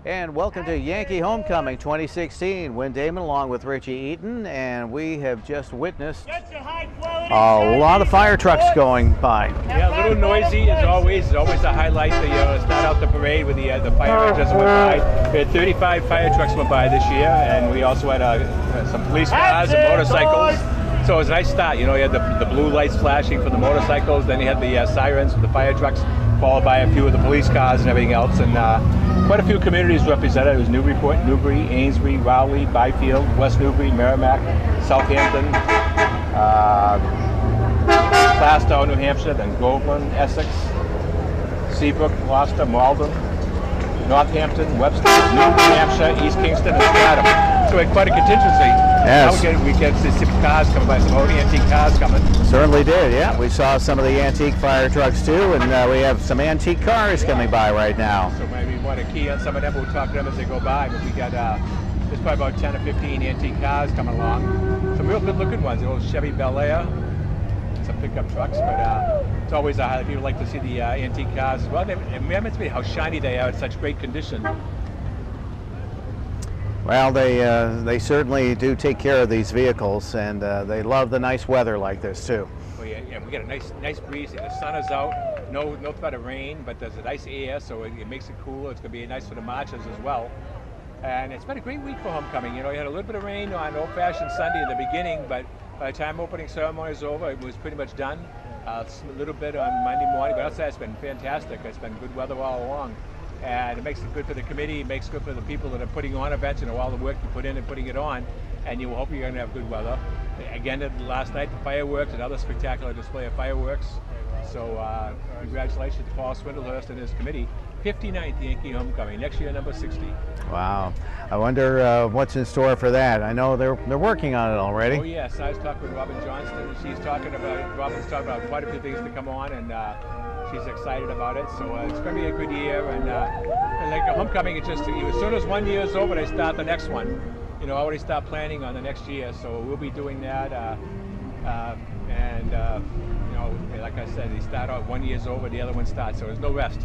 And welcome to Yankee Homecoming 2016. Wynn Damon along with Richie Eaton, and we have just witnessed a lot of fire trucks going by. Yeah, a little noisy as always. It's always a highlight to start out the parade with the fire engines went by. We had 35 fire trucks went by this year, and we also had some police cars and motorcycles. So it was a nice start. You know, you had the blue lights flashing for the motorcycles, then you had the sirens for the fire trucks, followed by a few of the police cars and everything else. And quite a few communities represented. It was Newburyport, Newbury, Amesbury, Rowley, Byfield, West Newbury, Merrimack, Southampton, Plastow, New Hampshire, then Groveland, Essex, Seabrook, Gloucester, Malden, Northampton, Webster, New Hampshire, East Kingston, and Stratham. So we had quite a contingency. Yes. Now we get some cars coming by, some old antique cars coming. Certainly did, yeah. We saw some of the antique fire trucks too, and we have some antique cars coming by right now. So maybe we want to key on some of them. We'll talk to them as they go by. But we got there's probably about 10 or 15 antique cars coming along. Some real good-looking ones. The old Chevy Bel Air, some pickup trucks. But it's always a highlight. People like to see the antique cars as well. And remember to me how shiny they are in such great condition. Well, they certainly do take care of these vehicles, and they love the nice weather like this too. Well, yeah, we got a nice breeze. The sun is out. No threat of rain, but there's a nice air, so it makes it cool. It's going to be nice for the marches as well. And it's been a great week for homecoming. You know, you had a little bit of rain on old-fashioned Sunday in the beginning, but by the time opening ceremony is over, it was pretty much done. A little bit on Monday morning, but outside it's been fantastic. It's been good weather all along. And it makes it good for the committee, it makes it good for the people that are putting on events and all the work you put in and putting it on, and you hope you're going to have good weather. Again, last night, the fireworks, another spectacular display of fireworks. So congratulations to Paul Swindlehurst and his committee. 59th Yankee Homecoming, next year number 60. Wow. I wonder what's in store for that. I know they're working on it already. Oh yes, I was talking with Robin Johnston, and Robin's talking about quite a few things to come on, and she's excited about it. So it's going to be a good year, and like a homecoming, it's just as soon as 1 year is over, they start the next one. You know, already start planning on the next year, so we'll be doing that. You know, like I said, they start out 1 year's over, the other one starts, so there's no rest.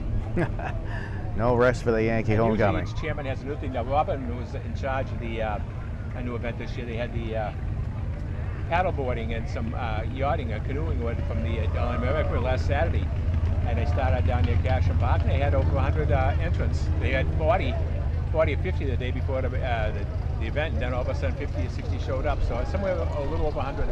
No rest for the Yankee homecoming. Each chairman has a new thing. Now, Robin was in charge of a new event this year. They had the paddleboarding and some yachting, canoeing from the Newburyport last Saturday. And they started down near Cashion Park, and they had over 100 entrants. They had 40 or 50 the day before the the event, and then all of a sudden 50 or 60 showed up. So it's somewhere a little over 100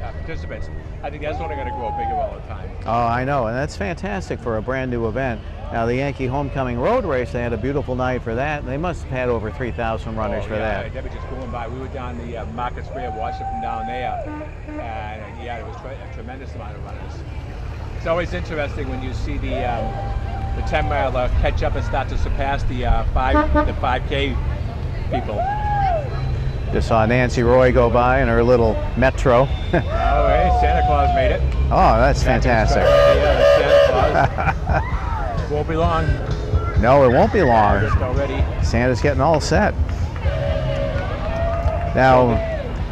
participants. I think that's only going to grow bigger all the time. Oh, I know, and that's fantastic for a brand new event. Now, the Yankee Homecoming Road Race, they had a beautiful night for that. They must have had over 3,000 runners for that. They were just going by. We were down the Market Square, watching from down there, and yeah, it was a tremendous amount of runners. It's always interesting when you see the 10-miler catch up and start to surpass the 5K people. Just saw Nancy Roy go by in her little Metro. Oh, hey, Santa Claus made it. Oh, that's fantastic. Yeah, Santa Claus. Won't be long. No, it won't be long. Just already. Santa's getting all set. Now,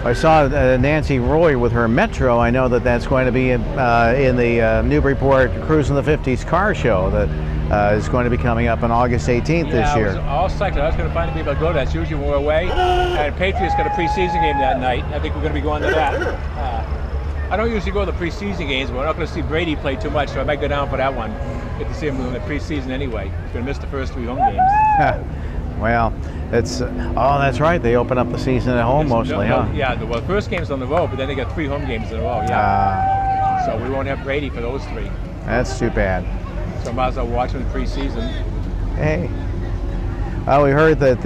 I saw Nancy Roy with her Metro. I know that that's going to be in the Newburyport Cruising the 50s car show that is going to be coming up on August 18th this year. I was all psyched. I was going to find people to go to that. It's usually when we're away. And Patriots got a preseason game that night. I think we're going to be going to that. I don't usually go to the preseason games, but we're not going to see Brady play too much, so I might go down for that one. Get to see him in the preseason anyway. He's going to miss the first 3 home games. Well, it's oh, that's right. They open up the season at home mostly, huh? Yeah, the first game's on the road, but then they got 3 home games in a row. Yeah. So we won't have Brady for those 3. That's too bad. So I might as well watch them in preseason. Hey. Well, we heard that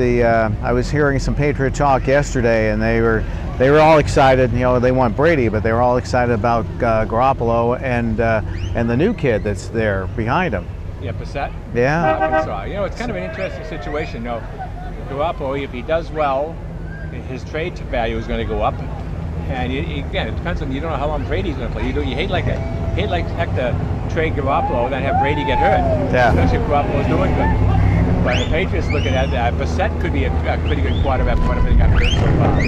I was hearing some Patriot talk yesterday, and they were all excited. You know, they want Brady, but they were all excited about Garoppolo and the new kid that's there behind him. Yeah, Bissett? Yeah. Arkansas. You know, it's kind of an interesting situation. You know, Garoppolo, if he does well, his trade value is going to go up. And again, it depends on, you don't know how long Brady's going to play. You hate like heck to trade Garoppolo and then have Brady get hurt. Yeah. Especially if Garoppolo's doing good. But the Patriots looking at that, Bissett could be a pretty good quarterback for whatever they got hurt so far.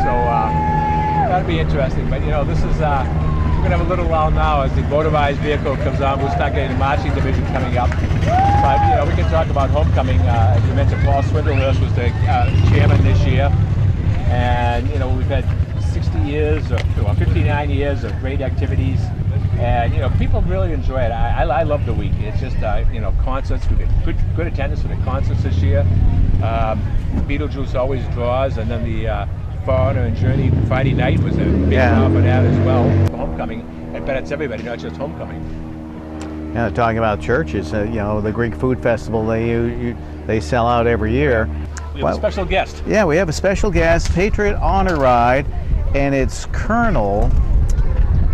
So that'll be interesting. But you know, this is we're going to have a little while now as the motorized vehicle comes on. We'll start getting the marching division coming up. But, you know, we can talk about homecoming. As you mentioned, Paul Swindlehurst was the chairman this year. And, you know, we've had 60 years, or 59 years of great activities. And, you know, people really enjoy it. I love the week. It's just, you know, concerts. We get good attendance for the concerts this year. Beetlejuice always draws. And then the Foreigner and Journey Friday night was a big draw for that as well. Homecoming, but it's everybody, not just homecoming. Yeah, talking about churches, you know, the Greek Food Festival, they sell out every year. We have a special guest. Yeah, we have a special guest, Patriot Honor Ride, and it's Colonel,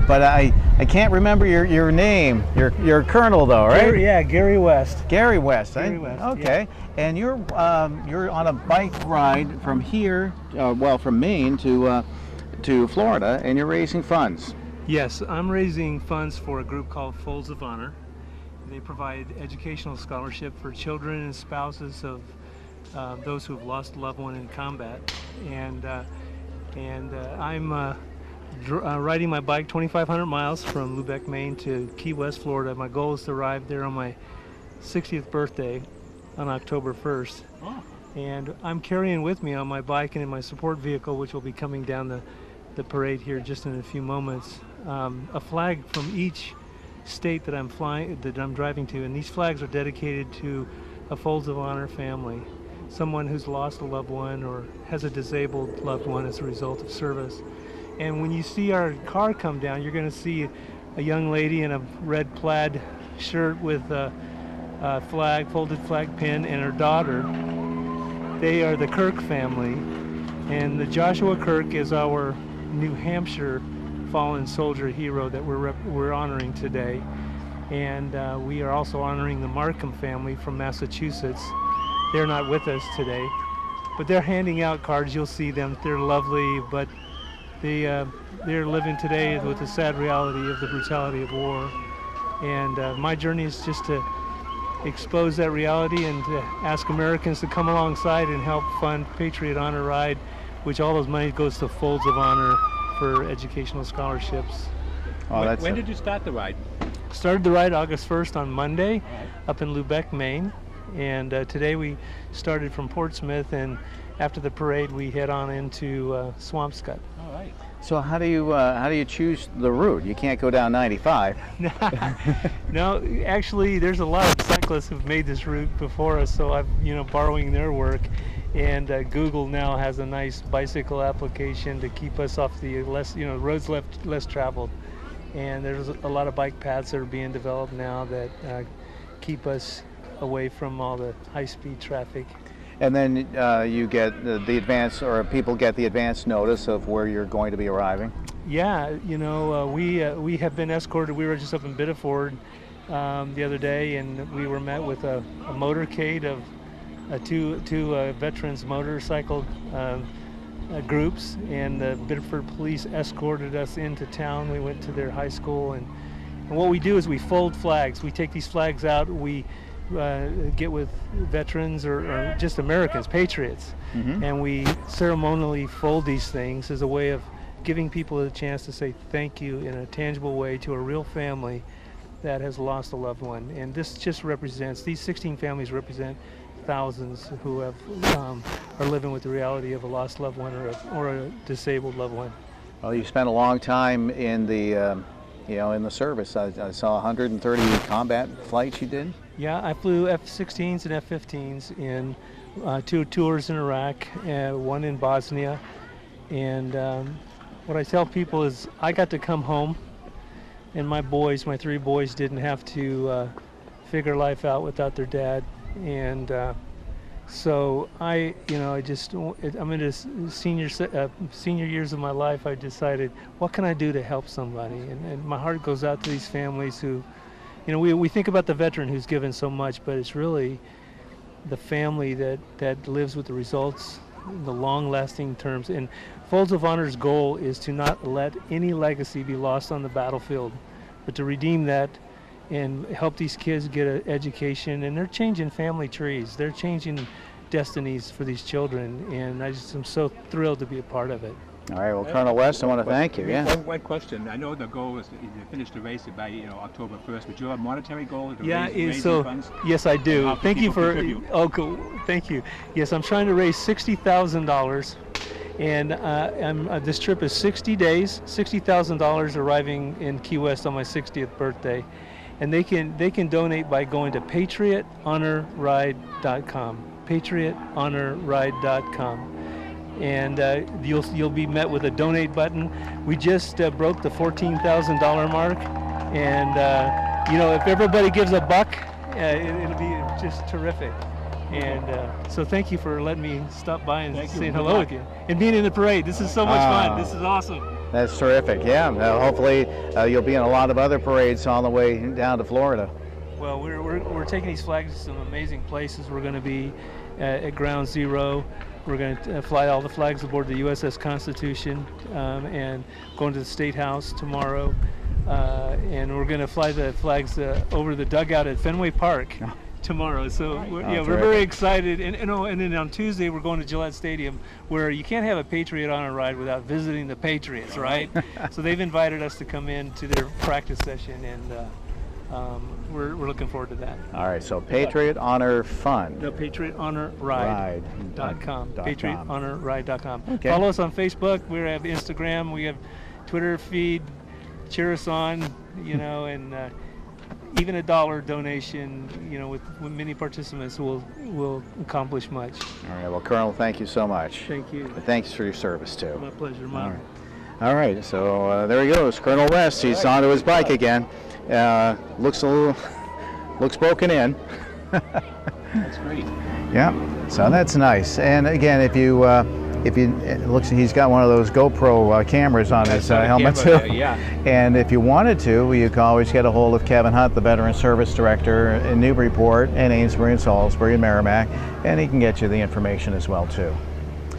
but I can't remember your name. You're Colonel though, right? Gary West. Gary West. Gary West. Okay. Yeah. And you're on a bike ride from here, from Maine to Florida, and you're raising funds. Yes, I'm raising funds for a group called Folds of Honor. They provide educational scholarship for children and spouses of those who have lost a loved one in combat. And I'm riding my bike 2,500 miles from Lubec, Maine to Key West, Florida. My goal is to arrive there on my 60th birthday on October 1st. Oh. And I'm carrying with me on my bike and in my support vehicle, which will be coming down the parade here just in a few moments, a flag from each state that I'm driving to, and these flags are dedicated to a Folds of Honor family, someone who's lost a loved one or has a disabled loved one as a result of service. And when you see our car come down, you're going to see a young lady in a red plaid shirt with a folded flag pin, and her daughter. They are the Kirk family, and the Joshua Kirk is our New Hampshire fallen soldier hero that we're honoring today. And we are also honoring the Markham family from Massachusetts. They're not with us today, but they're handing out cards. You'll see them. They're lovely, but they're living today with the sad reality of the brutality of war. And my journey is just to expose that reality and to ask Americans to come alongside and help fund Patriot Honor Ride, which all those money goes to Folds of Honor for educational scholarships. Oh, when did you start the ride? Started the ride August 1st on Monday up in Lubec, Maine. And today we started from Portsmouth, and after the parade we head on into Swampscott. All right. So how do you choose the route? You can't go down 95. No, actually, there's a lot of cyclists who've made this route before us, so I'm borrowing their work. And Google now has a nice bicycle application to keep us off the roads less traveled. And there's a lot of bike paths that are being developed now that keep us away from all the high-speed traffic. And then you get the advance, or people get the advance notice of where you're going to be arriving. Yeah, we have been escorted. We were just up in Biddeford the other day, and we were met with a motorcade of two veterans motorcycle groups, and the Biddeford police escorted us into town. We went to their high school, and what we do is we fold flags. We take these flags out. We get with veterans or just Americans, patriots, and we ceremonially fold these things as a way of giving people a chance to say thank you in a tangible way to a real family that has lost a loved one. And this just represents, these 16 families represent thousands who have are living with the reality of a lost loved one or a disabled loved one. Well, you spent a long time in the in the service. I saw 130 combat flights you did. Yeah, I flew F-16s and F-15s in 2 tours in Iraq, one in Bosnia, and what I tell people is I got to come home, and my 3 boys didn't have to figure life out without their dad, and so I'm in this senior years of my life. I decided, what can I do to help somebody? And my heart goes out to these families who, we think about the veteran who's given so much, but it's really the family that lives with the results, the long-lasting terms. And Folds of Honor's goal is to not let any legacy be lost on the battlefield, but to redeem that and help these kids get an education. And they're changing family trees. They're changing destinies for these children, and I just am so thrilled to be a part of it. All right, well, Colonel West, I want to thank you. Yeah. One question. I know the goal is to finish the race by October 1st, but do you have a monetary goal to raise funds? Yes, I do. Thank you for. Oh, cool. Thank you. Yes, I'm trying to raise $60,000, and this trip is 60 days, $60,000 arriving in Key West on my 60th birthday, and they can donate by going to PatriotHonorRide.com. PatriotHonorRide.com. And you'll be met with a donate button. We just broke the $14,000 mark, and if everybody gives a buck, it'll be just terrific. And so thank you for letting me stop by and saying hello with you and being in the parade. This is so much fun. This is awesome. That's terrific. Yeah. Hopefully you'll be in a lot of other parades on the way down to Florida. Well, we're taking these flags to some amazing places. We're going to be at Ground Zero. We're going to fly all the flags aboard the USS Constitution and going to the State House tomorrow. And we're going to fly the flags over the dugout at Fenway Park tomorrow. So we're very excited. And then on Tuesday we're going to Gillette Stadium, where you can't have a Patriot Honor Ride without visiting the Patriots, right? So they've invited us to come in to their practice session, and we're looking forward to that. All right, so Patriot Honor Fund. No, PatriotHonorRide.com. PatriotHonorRide.com. Okay. Follow us on Facebook. We have Instagram. We have Twitter feed. Cheer us on, and even a $1 donation, with many participants will accomplish much. All right, well, Colonel, thank you so much. Thank you. And thanks for your service, too. My pleasure. Mine. All right, so there he goes, Colonel West. He's onto his bike again. Looks broken in. That's great. Yeah, so that's nice. And again, if you it looks, he's got one of those GoPro cameras on his helmet too. Yeah. And if you wanted to, you can always get a hold of Kevin Hunt, the Veteran Service Director in Newburyport and Amesbury and Salisbury and Merrimack, and he can get you the information as well too.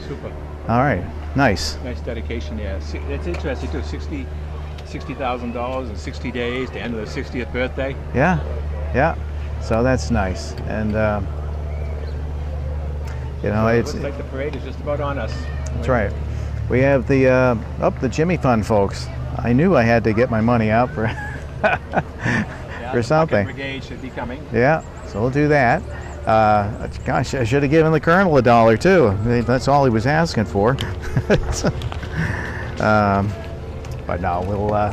Super. All right, nice. Nice dedication. Yeah, it's interesting too. $60,000 in 60 days, the end of the 60th birthday. Yeah, yeah. So that's nice, and it looks like the parade is just about on us. That's right. We have the the Jimmy Fund folks. I knew I had to get my money out for for something. The brigade should be coming. Yeah, so we'll do that. Gosh, I should have given the Colonel $1 too. That's all he was asking for. But no,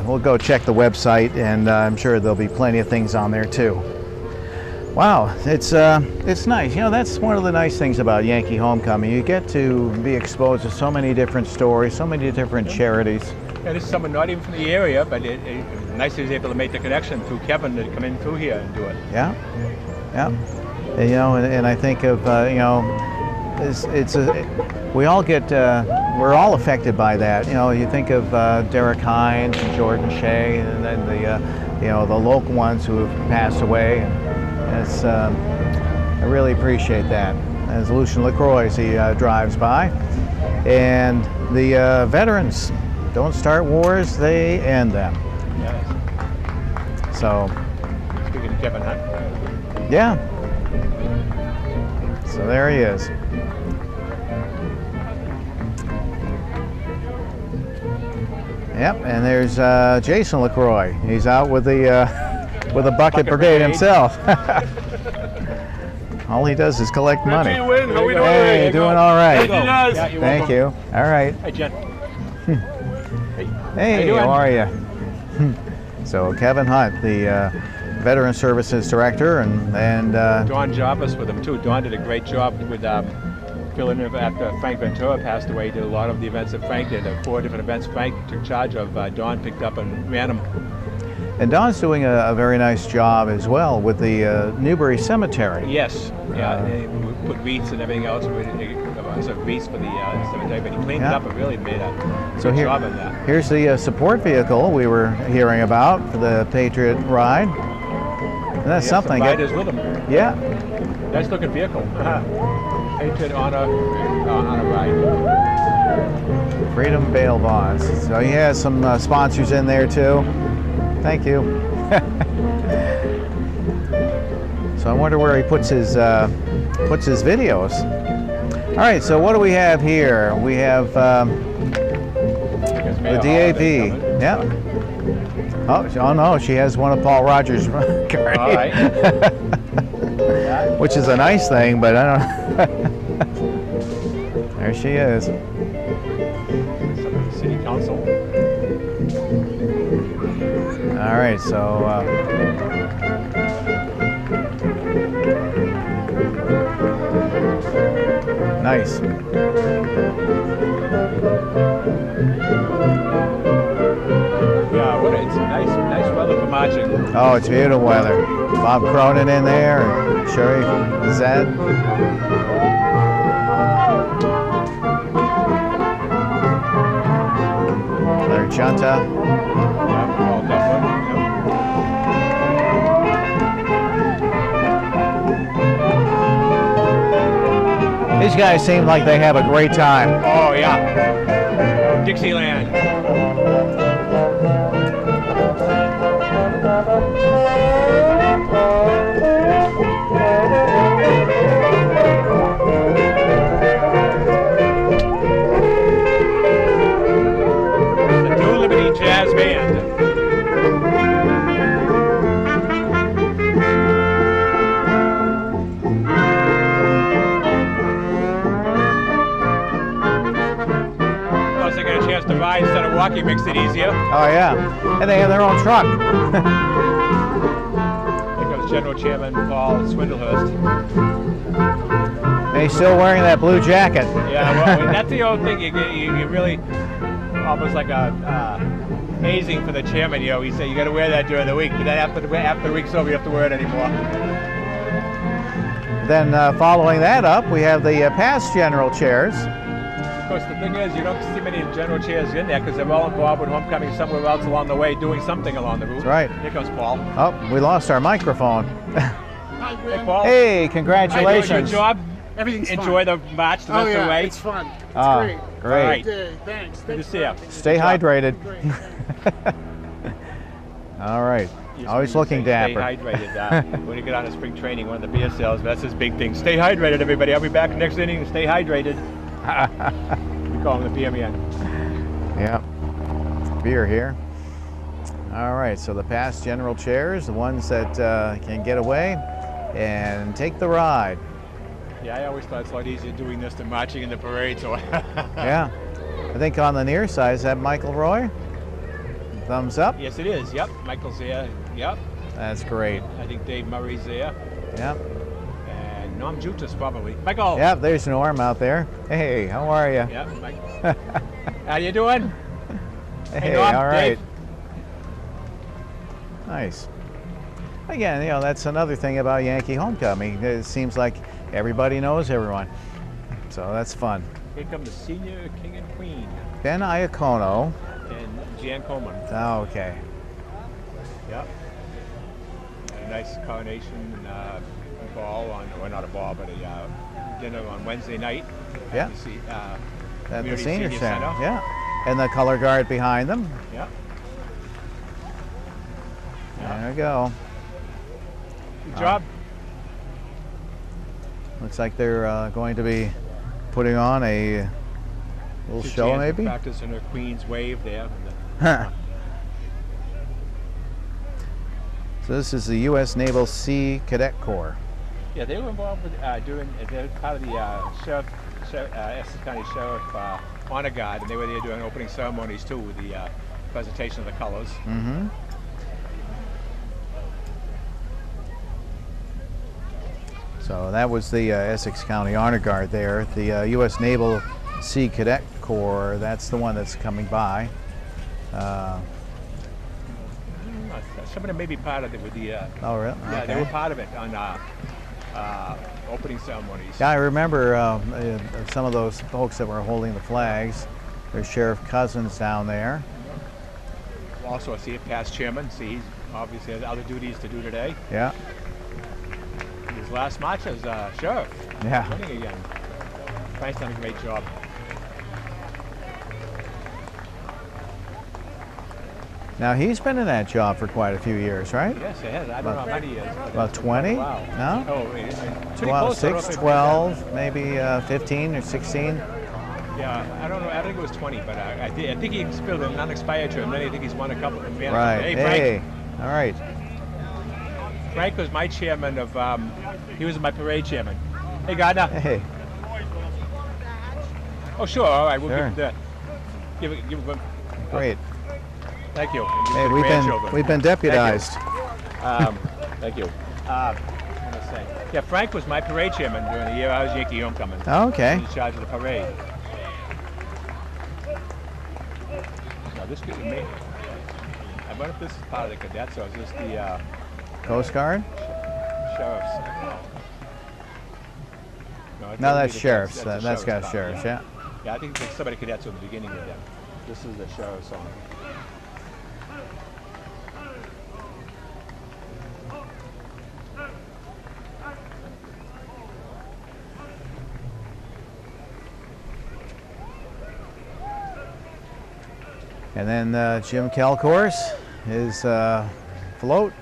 we'll go check the website, and I'm sure there'll be plenty of things on there too. Wow, it's nice. You know, that's one of the nice things about Yankee Homecoming. You get to be exposed to so many different stories, so many different charities. Yeah, this is someone not even from the area, but it's nice that he's able to make the connection through Kevin to come in through here and do it. Yeah, yeah. And, you know, and I think of you know, we all get we're all affected by that. You know, you think of Derek Hines and Jordan Shea, and then the you know, the local ones who have passed away. And it's I really appreciate that. As Lucian LaCroix as he drives by, and the veterans don't start wars; they end them. Yes. So. Speaking of Kevin Hunt. Yeah. So there he is. Yep, and there's Jason LaCroix. He's out with the bucket brigade himself. All he does is collect money. How we doing? Hey, doing all right. Yeah, Thank you. All right. Hi, Jen. Hey, how are you? So Kevin Hunt, the Veteran Services Director, and Don Jarvis with him too. Don did a great job with filling in after Frank Ventura passed away. He did a lot of the events that Frank did. 4 different events Frank took charge of. Don picked up and ran them. And Don's doing a very nice job as well with the Newbury Cemetery. Yes. Yeah. We put wreaths and everything else. So wreaths for the cemetery, but he cleaned it up and really made a good job of that. Here's the support vehicle we were hearing about for the Patriot Ride. And that's something. Riders with him. Yeah. Nice looking vehicle. Patriot Honor Ride. Freedom Bail Bonds. So he has some sponsors in there too. Thank you. So I wonder where he puts his videos. All right. So what do we have here? We have the DAP. Yeah. Oh no, she has one of Paul Rogers' cards. All right. Which is a nice thing, but I don't. There she is. City Council. All right, so nice. Yeah, it's nice weather for marching. Oh, it's beautiful weather. Bob Cronin in there, and Sherry Zed. Larry Chunta. These guys seem like they have a great time. Oh, yeah. Dixieland. The New Liberty Jazz Band. To ride instead of walking makes it easier. Oh yeah, and they have their own truck. Here comes General Chairman Paul Swindlehurst. And he's still wearing that blue jacket. Yeah, well, that's the old thing. You really almost like a hazing for the chairman. You know, he said you got to wear that during the week, but then after the week's over, you have to wear it anymore. Then following that up, we have the past general chairs. Of course, the thing is, you don't see many general chairs in there because they're all involved with homecoming somewhere else along the way, doing something along the route. That's right. Here comes Paul. Oh, we lost our microphone. Hey, Paul. Hey, congratulations. Good job. Everything's Enjoy fun. the march the rest of the way. It's fun. It's great. great. All right. Okay, thanks. Good to see you. Stay hydrated. All right. Always looking dapper. Stay hydrated. When you get on a spring training, one of the beer sales, that's his big thing. Stay hydrated, everybody. I'll be back next inning. Stay hydrated. We call him the beer man. Yeah. Beer here. All right. So the past general chairs, the ones that can get away and take the ride. Yeah, I always thought it's a lot easier doing this than marching in the parade. So. Yeah. I think on the near side, is that Michael Roy? Thumbs up? Yes, it is. Yep. Michael's there. Yep. That's great. I think Dave Murray's there. Yep. And Norm Jutas probably. Michael. Yep. There's Norm out there. Hey, how are you? Yep. Michael. How you doing? Hey, Norm, all right. Dave. Nice. Again, you know, that's another thing about Yankee homecoming. It seems like everybody knows everyone, so that's fun. Here come the senior king and queen. Ben Iacono. And Jan Coleman. Oh, okay. Yep. A nice coronation ball on, or not a ball, but a dinner on Wednesday night. Yeah. At At the Community senior Senior center. Center. Yeah. And the color guard behind them. Yep. There we go. Good job. Looks like they're going to be putting on a little Two show, Jan's maybe. Practicing her Queen's wave there. Huh. So this is the U.S. Naval Sea Cadet Corps. Yeah, they were involved with they're part of the Essex County Sheriff Honor Guard, and they were there doing opening ceremonies too with the presentation of the colors. Mm-hmm. So that was the Essex County Honor Guard there. The U.S. Naval Sea Cadet Corps, that's the one that's coming by. Somebody may be part of it with the. Oh, really? Yeah, Okay. they were part of it on opening ceremonies. Yeah, I remember some of those folks that were holding the flags. There's Sheriff Cousins down there. Also, I see a past chairman. See, he's obviously has other duties to do today. Yeah. His last match as sheriff. Yeah. Winning again. Frank's done a great job. Now he's been in that job for quite a few years, right? Yes, it has. I don't know how many years. but About it's been quite 20? a while. No? Oh, pretty Well, close. I don't know 6, if it- 12, maybe 15 or 16. Yeah, I don't know. I think it was 20, but I think he spilled an unexpired term. Then I think he's won a couple. Right. Hey, Frank. Hey. All right. Frank was my chairman of. He was my parade chairman. Hey, Gardner. Hey. Oh, sure. All right. We'll Sure. give it. Great. Thank you. Hey, The grandchildren. we've been deputized. Thank you. What was I gonna say? Yeah, Frank was my parade chairman during the year I was Yankee homecoming. Oh, okay. He was in charge of the parade. Now this could be. I wonder if this is part of the cadets or is this the Coast Guard? sheriff's? No, it's that's the sheriffs. cadets. That's got part, sheriffs, yeah. Yeah, I think there's somebody cadets at the beginning of them. This is the sheriff's song. And then Jim Calcourse, his float.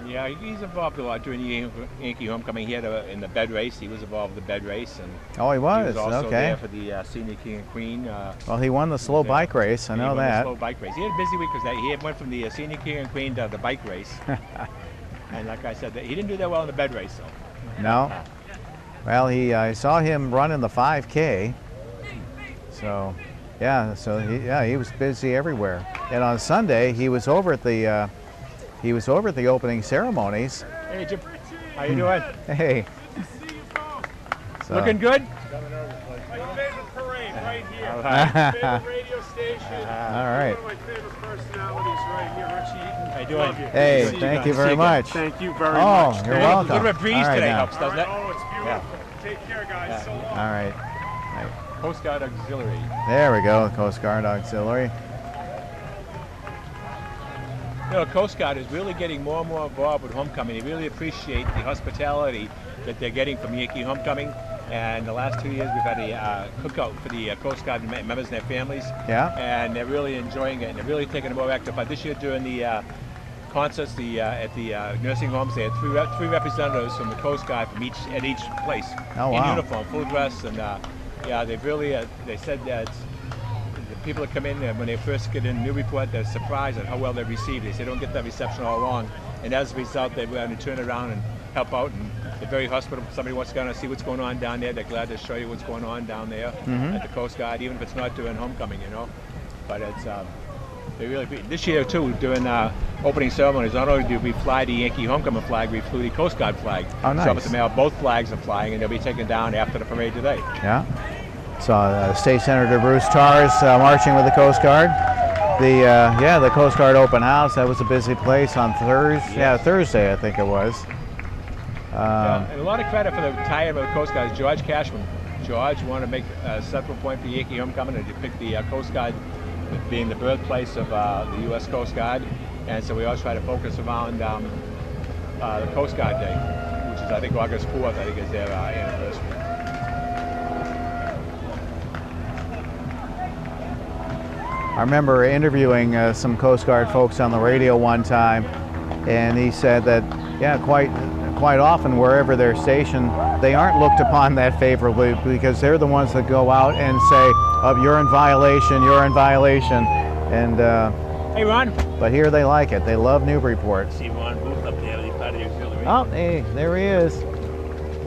Yeah, he's involved a lot during the Yankee homecoming. He had in the bed race. He was involved with the bed race, and Oh, he he was. was also Okay. there for the senior king and queen. Well, he won the slow Yeah. bike race. I He know won the that. slow bike race. He had a busy week because he went from the senior king and queen to the bike race. And like I said, he didn't do that well in the bed race. So. No. Well, I saw him running the 5K. So, yeah. So he was busy everywhere. And on Sunday, he was over at the opening ceremonies. Hey, Jim. How you doing? Hey. So, Looking good? My favorite parade right here. All My favorite radio station. All right. One of my favorite personalities right here, Richie Eaton. How you doing? Love you. Hey, Good to see thank guys. you very See you much. Thank you very Oh, much. you're Thank welcome. A little bit of breeze All right, today now. helps, All doesn't right. it? Oh, it's beautiful. Take care, guys. Yeah. So long. All right. Coast Guard Auxiliary. There we go. Coast Guard Auxiliary. You know, Coast Guard is really getting more and more involved with homecoming. They really appreciate the hospitality that they're getting from Yankee homecoming. And the last 2 years, we've had a cookout for the Coast Guard members and their families. Yeah. And they're really enjoying it, and they're really taking a more active part. This year during the concerts at the nursing homes, they had three representatives from the Coast Guard from each place Oh, in wow. uniform, full dress, and yeah, they've really they said that the people that come in when they first get in Newburyport, they're surprised at how well they're received. They say they don't get that reception all along, and as a result, they're going to turn around and help out, and they're very hospitable. If somebody wants to go and see what's going on down there, they're glad to show you what's going on down there at the Coast Guard, even if it's not during homecoming, you know. But it's They really be. This year too, during opening ceremonies, not only do we fly the Yankee homecoming flag, we flew the Coast Guard flag. Oh, nice. So up at the mail, both flags are flying, and they'll be taken down after the parade today. Yeah. Saw State Senator Bruce Tars marching with the Coast Guard. The Coast Guard open house. That was a busy place on Thursday. Yes. Yeah, Thursday I think it was. And a lot of credit for the tie-in with the Coast Guard is George Cashman. George wanted to make a central point for Yankee homecoming, and he picked the Coast Guard being the birthplace of the U.S. Coast Guard, and so we always try to focus around the Coast Guard Day, which is I think August 4th. I think is their anniversary. I remember interviewing some Coast Guard folks on the radio one time, and he said that, yeah, quite often wherever they're stationed, they aren't looked upon that favorably because they're the ones that go out and say, "Oh, you're in violation, you're in violation," and Hey, Ron. but here they like it. They love Newburyport. See Ron Booth up there, he's part of the auxiliary. Oh, hey, there he is.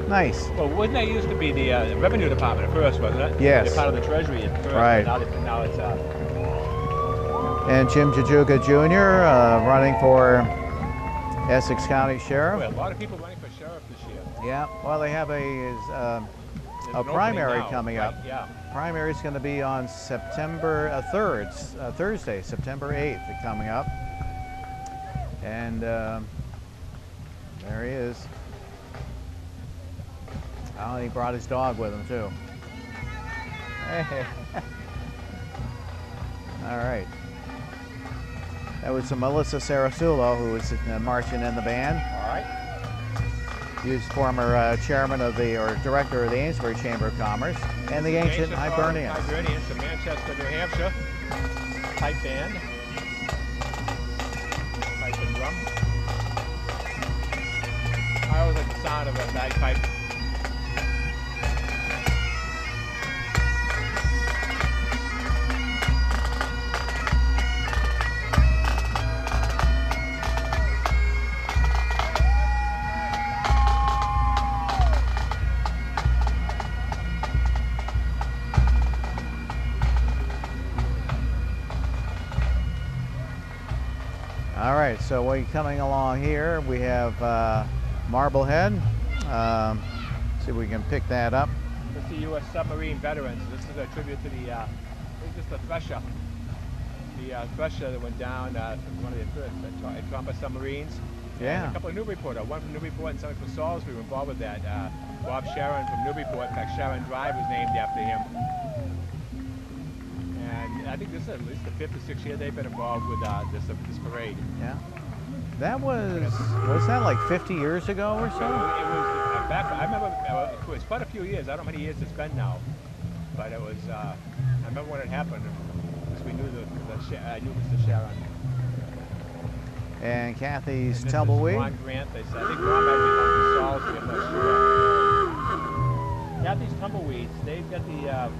Nice. Well, wouldn't that used to be the Revenue Department at first, wasn't it? Yes. They're part of the Treasury at first. Right. Now it's And Jim Jajuga Jr. Running for Essex County Sheriff. well, a lot of people running for sheriff this year. Yeah, well, they have There's a an opening primary now. coming Right, up. Yeah. Primary is going to be on September 3rd, Thursday, September 8th, coming up. And there he is. Oh, he brought his dog with him, too. Hey. All right. That was Melissa Sarasulo, who was marching in the band. All right. He was former chairman of or director of the Amesbury Chamber of Commerce and the Ancient Hibernians. Hibernians from Manchester, New Hampshire. Pipe band. Pipe and drum. I always like the sound of a bagpipe. All right, so we're coming along here. We have Marblehead. See if we can pick that up. This is the U.S. submarine veterans. This is a tribute to the, I think this is the Thresher. The Thresher that went down, one of the first Trumpa submarines. Yeah. And a couple of Newburyport, one from Newburyport and something from Salisbury were involved with that. Bob Sharon from Newburyport, in fact, Sharon Drive was named after him. And I think this is at least the 5th or 6th year they've been involved with this parade. Yeah. That was that like 50 years ago or So so? it was back. I remember it was quite a few years. I don't know how many years it's been now, but it was. I remember when it happened because we knew I knew Mr. Sharon. And Kathy's And this is tumbleweed. Ron Grant. They said I think Ron might be from Salisbury. I'm not sure. Kathy's tumbleweeds. They've got the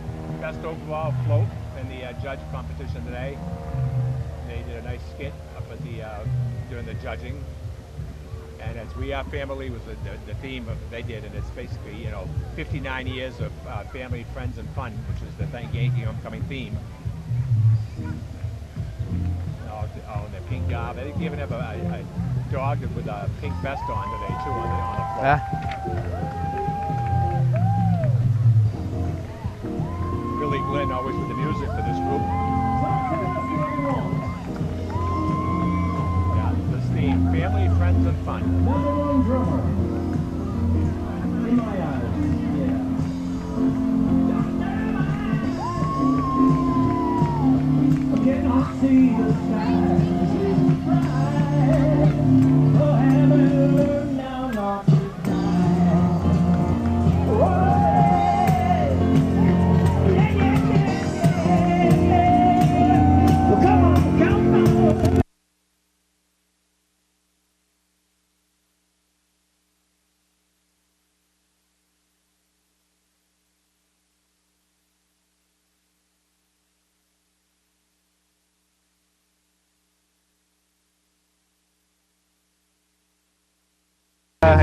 best overall float in the judge competition today. They did a nice skit up at the during the judging. And it's We Are Family was the theme of they did, and it's basically 59 years of family, friends, and fun, which is the Yankee homecoming theme. Oh, and the pink garb. They even have a dog with a pink vest on today too on the floor. Billy Glenn always with the music for this group. Yeah, this theme: family, friends, and fun.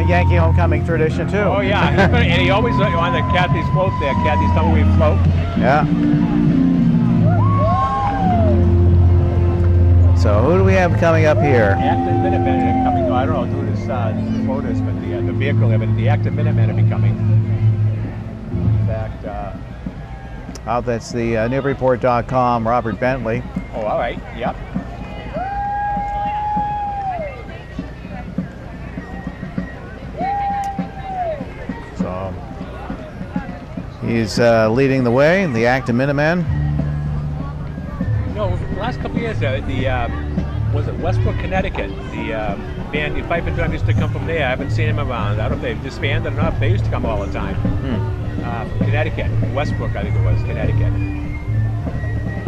Yankee homecoming tradition too. Oh yeah, and he always on the Kathy's float there, Kathy's tumbleweed float. Yeah. So who do we have coming up here? Active Minutemen are coming. I don't know who this photos, but the vehicle of it. The Active Minutemen will be coming. In fact, Oh, that's the Newburyport.com, Robert Bentley. oh, all right. Yep. So he's leading the way, the Active Minutemen. No, the last couple of years, was it Westbrook, Connecticut? The band, the Pipe and Drum used to come from there. I haven't seen them around. I don't know if they've disbanded or not. They used to come all the time. From Connecticut, Westbrook, I think it was, Connecticut.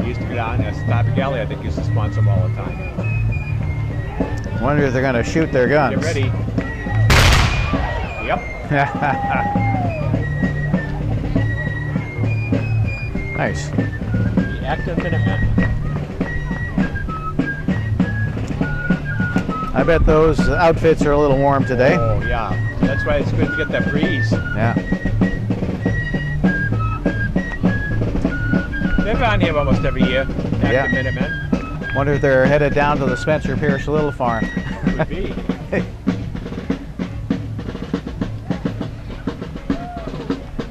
He used to go down there. Stop Galley, I think, used to sponsor them all the time. Wonder if they're going to shoot their guns. Get ready. Yep. Nice. The Active Minutemen. I bet those outfits are a little warm today. Oh, yeah. That's why it's good to get that breeze. Yeah. They're on here almost every year, Active Yeah. Minutemen. Wonder if they're headed down to the Spencer Pierce Little Farm. Could be.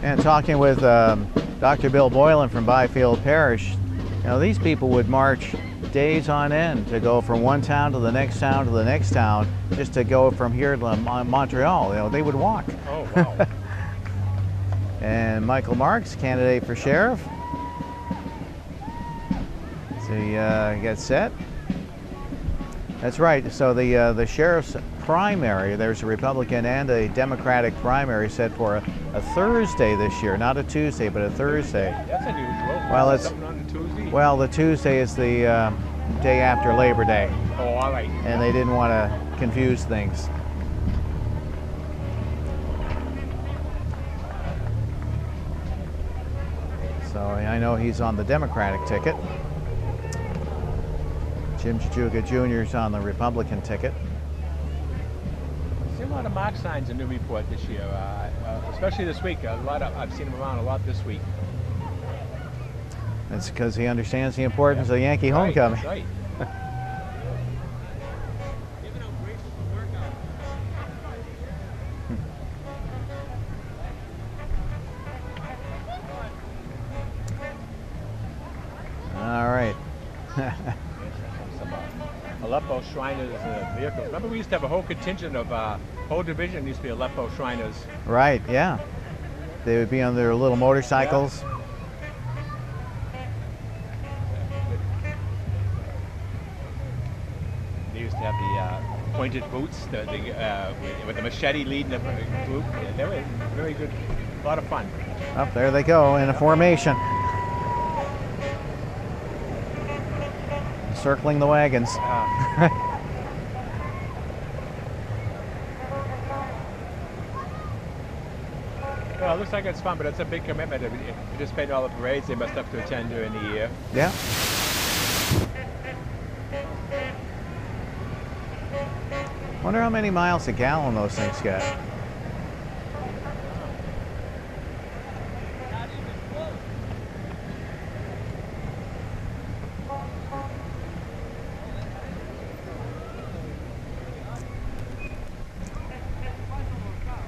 And talking with Dr. Bill Boylan from Byfield Parish, you know, these people would march days on end to go from one town to the next town to the next town, just to go from here to Montreal. You know, they would walk. Oh, wow. And Michael Marks, candidate for sheriff. So he gets set. That's right. So the sheriff's primary, there's a Republican and a Democratic primary set for a Thursday this year, not a Tuesday, but a Thursday. That's unusual. Well, it's something on a Tuesday. well, the Tuesday is the day after Labor Day, Oh, all right. and they didn't want to confuse things. So I know he's on the Democratic ticket. Jim Chajuga Jr. is on the Republican ticket. I've seen a lot of mark signs in Newburyport this year, especially this week. I've seen them around a lot this week. That's because he understands the importance of Yankee Right, homecoming. that's right. All right. Some Aleppo Shriners vehicles. Remember, we used to have a whole contingent of whole division used to be Aleppo Shriners. Right, yeah. They would be on their little motorcycles. They used to have the pointed boots, with the machete leading the group. Yeah, they were very good, a lot of fun. Up there they go in a formation. Circling the wagons. Well, it looks like it's fun, but it's a big commitment. If you participate in all the parades, they must have to attend during the year. Yeah. Wonder how many miles a gallon those things get.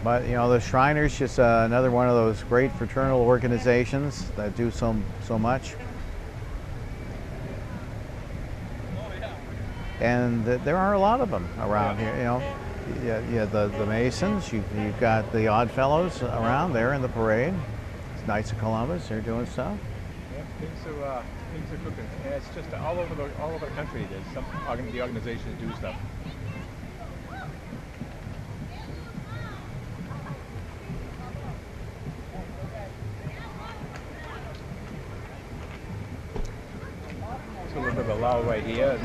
But you know, the Shriners, just another one of those great fraternal organizations that do so much. And there are a lot of them around here. You know, yeah, the Masons. You've got the Odd Fellows around there in the parade. It's Knights of Columbus. They're doing stuff. Yeah, things are cooking. Yeah, it's just all over the country. There's the organizations do stuff. It's a little bit of a lull right here.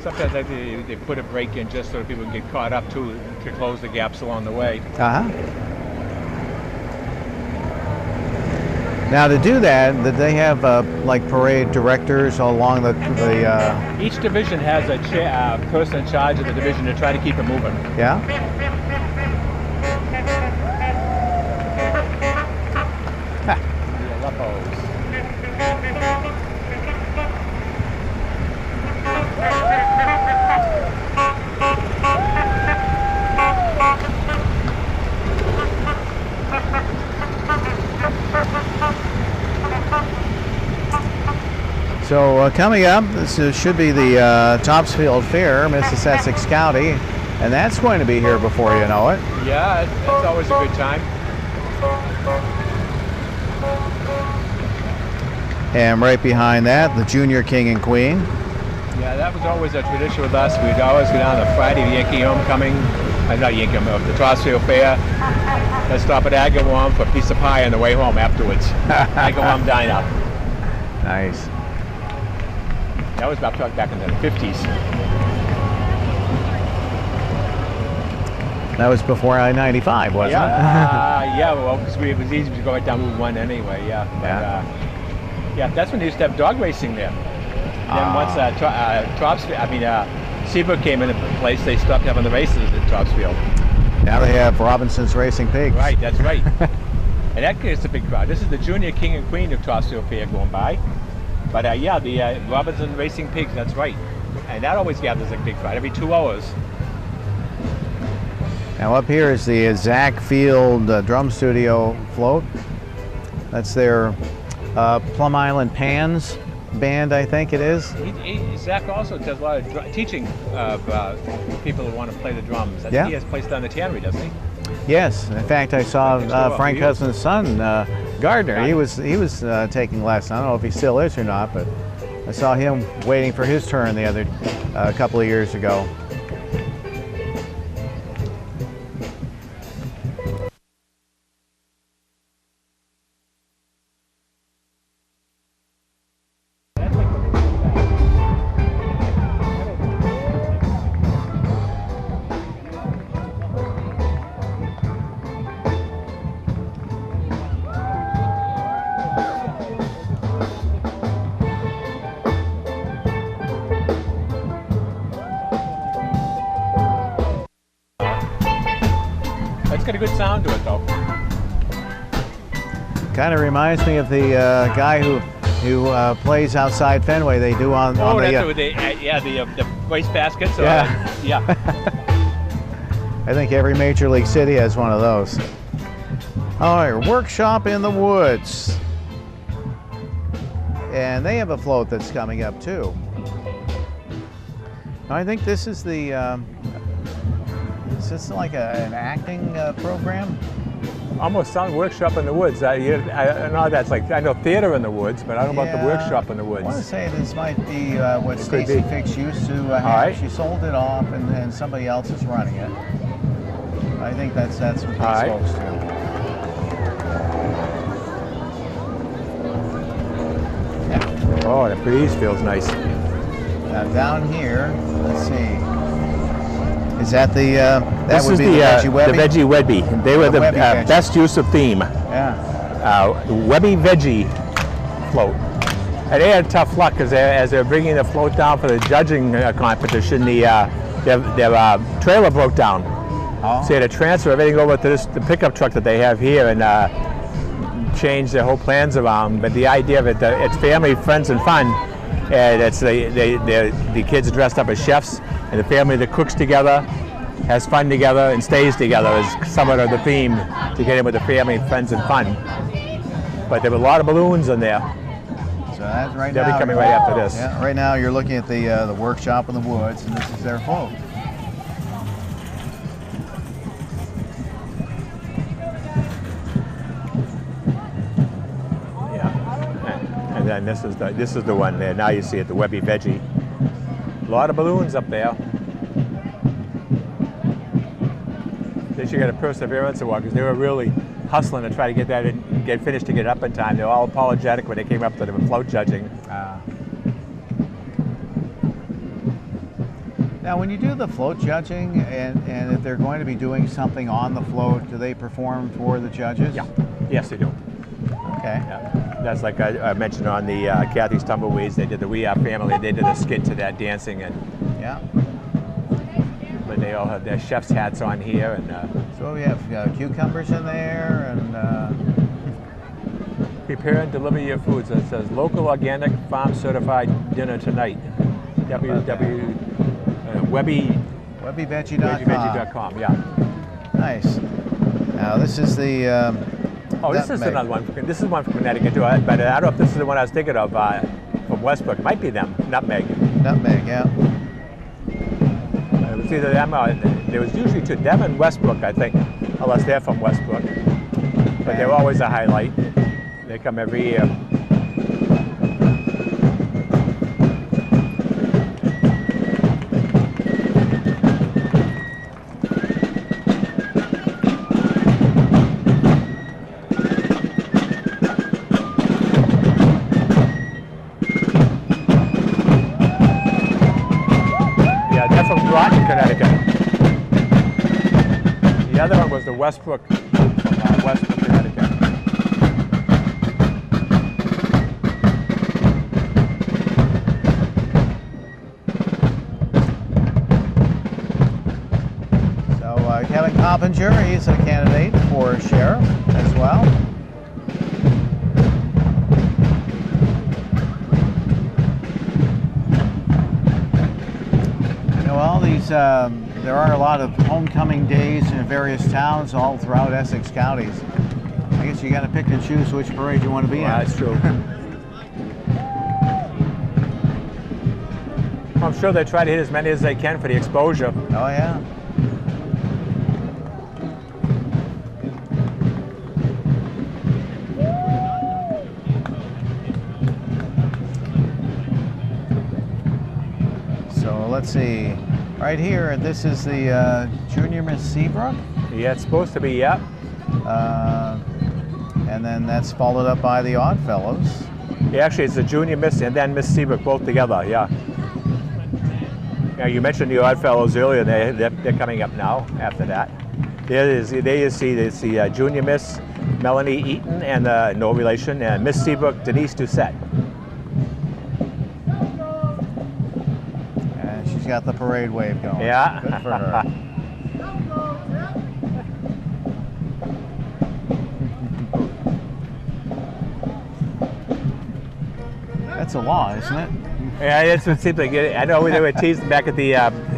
Sometimes I think they put a break in just so people can get caught up too, to close the gaps along the way. Now to do that, did they have like parade directors along the Each division has a person in charge of the division to try to keep it moving. Yeah? The Aleppos. So coming up, should be the Topsfield Fair, Mrs. Essex County, and that's going to be here before you know it. Yeah, that's always a good time. And right behind that, the Junior King and Queen. Yeah, that was always a tradition with us. We'd always go down the Friday Yankee homecoming, not Yankee homecoming, the Topsfield Fair. Let's stop at Agawam for a piece of pie on the way home afterwards. Agawam Diner. Nice. That was back in the 50s. That was before I-95, wasn't it? Yeah, well, because it was easy to go right down Route 1 anyway, yeah. Yeah, that's when they used to have dog racing there. Then once Seabrook came into place, they stopped having the races at Topsfield. Now they have Robinson's Racing Pigs. Right, that's right. And that gets a big crowd. This is the Junior King and Queen of Topsfield Fair going by. But yeah, the Robinson Racing Pigs, that's right. And that always gathers a big crowd, every 2 hours. Now up here is the Zach Field Drum Studio float. That's their Plum Island Pans band, I think it is. Zach also does a lot of teaching of people who want to play the drums. Yeah. He has a place down the Tannery, doesn't he? Yes, in fact, I saw Frank Hudson's son, Gardner. He was taking lessons. I don't know if he still is or not, but I saw him waiting for his turn the other couple of years ago. It's got a good sound to it, though. Kind of reminds me of the guy who plays outside Fenway. They do on Oh, the that's with the waste baskets. Yeah. I think every major league city has one of those. All right, Workshop in the Woods, and they have a float that's coming up too. I think this is the. Is this like an acting program? Almost sounds Workshop in the Woods. I know that's like, I know Theater in the Woods, but I don't know about the Workshop in the Woods. I want to say this might be what Stacy Fix used to have. Right. She sold it off and somebody else is running it. I think that's what these folks do. Yeah. Oh, the breeze feels nice. Now down here, let's see. Is that the, that would be the Veggie Webby? The Veggie Webby. They were the best use of theme. Yeah. Webby Veggie float. And they had tough luck because as they were bringing the float down for the judging competition, their trailer broke down. Oh. So they had to transfer everything over to the pickup truck that they have here and change their whole plans around. But the idea of it, it's family, friends, and fun. And it's the kids are dressed up as chefs, and the family that cooks together, has fun together, and stays together is somewhat of the theme to get in with the family, friends, and fun. But there were a lot of balloons in there. So that's right They'll now. be coming right after this. Yeah, right now you're looking at the Workshop in the Woods, and this is their float. And then this is the one there. Now you see it, the Webby Veggie. A lot of balloons up there. They should get a perseverance award because they were really hustling to try to get that in, get finished to get up in time. They were all apologetic when they came up to the float judging. Now, when you do the float judging, and if they're going to be doing something on the float, do they perform for the judges? Yeah. Yes, they do. Okay. Yeah. That's like I mentioned on the Kathy's Tumbleweeds. They did the We Are Family. They did a skit to that dancing, and Yeah. but they all have their chef's hats on here. And So we have cucumbers in there, and prepare and deliver your food. So it says local, organic, farm certified dinner tonight. WebbyVeggie.com. Yeah. Nice. Now this is the. Oh, this is another one. This is one from Connecticut too. But I don't know if this is the one I was thinking of from from Westbrook. It might be them, Nutmeg. Nutmeg, yeah. It was either them or there was usually to them and Westbrook, I think, unless they're from Westbrook. But they're always a highlight. They come every year. The other one was the Westbrook from Westbrook, Connecticut. So Kevin Coppinger, he's a candidate for sheriff as well. You know, all these there are a lot of homecoming days in various towns all throughout Essex counties. I guess you got to pick and choose which parade you want to be in. That's true. I'm sure they try to hit as many as they can for the exposure. Oh yeah. So let's see. Right here, this is the Junior Miss Seabrook. Yeah, it's supposed to be, yeah. And then that's followed up by the Oddfellows. Yeah, actually, it's the Junior Miss and then Miss Seabrook both together, yeah. Yeah, you mentioned the Oddfellows earlier. They're coming up now after that. There you see it's the Junior Miss Melanie Eaton and no relation, and Miss Seabrook Denise Doucette. Got the parade wave going. Yeah. Good for her. That's a law, isn't it? Yeah, that's what it seems like. I know they were teased back at the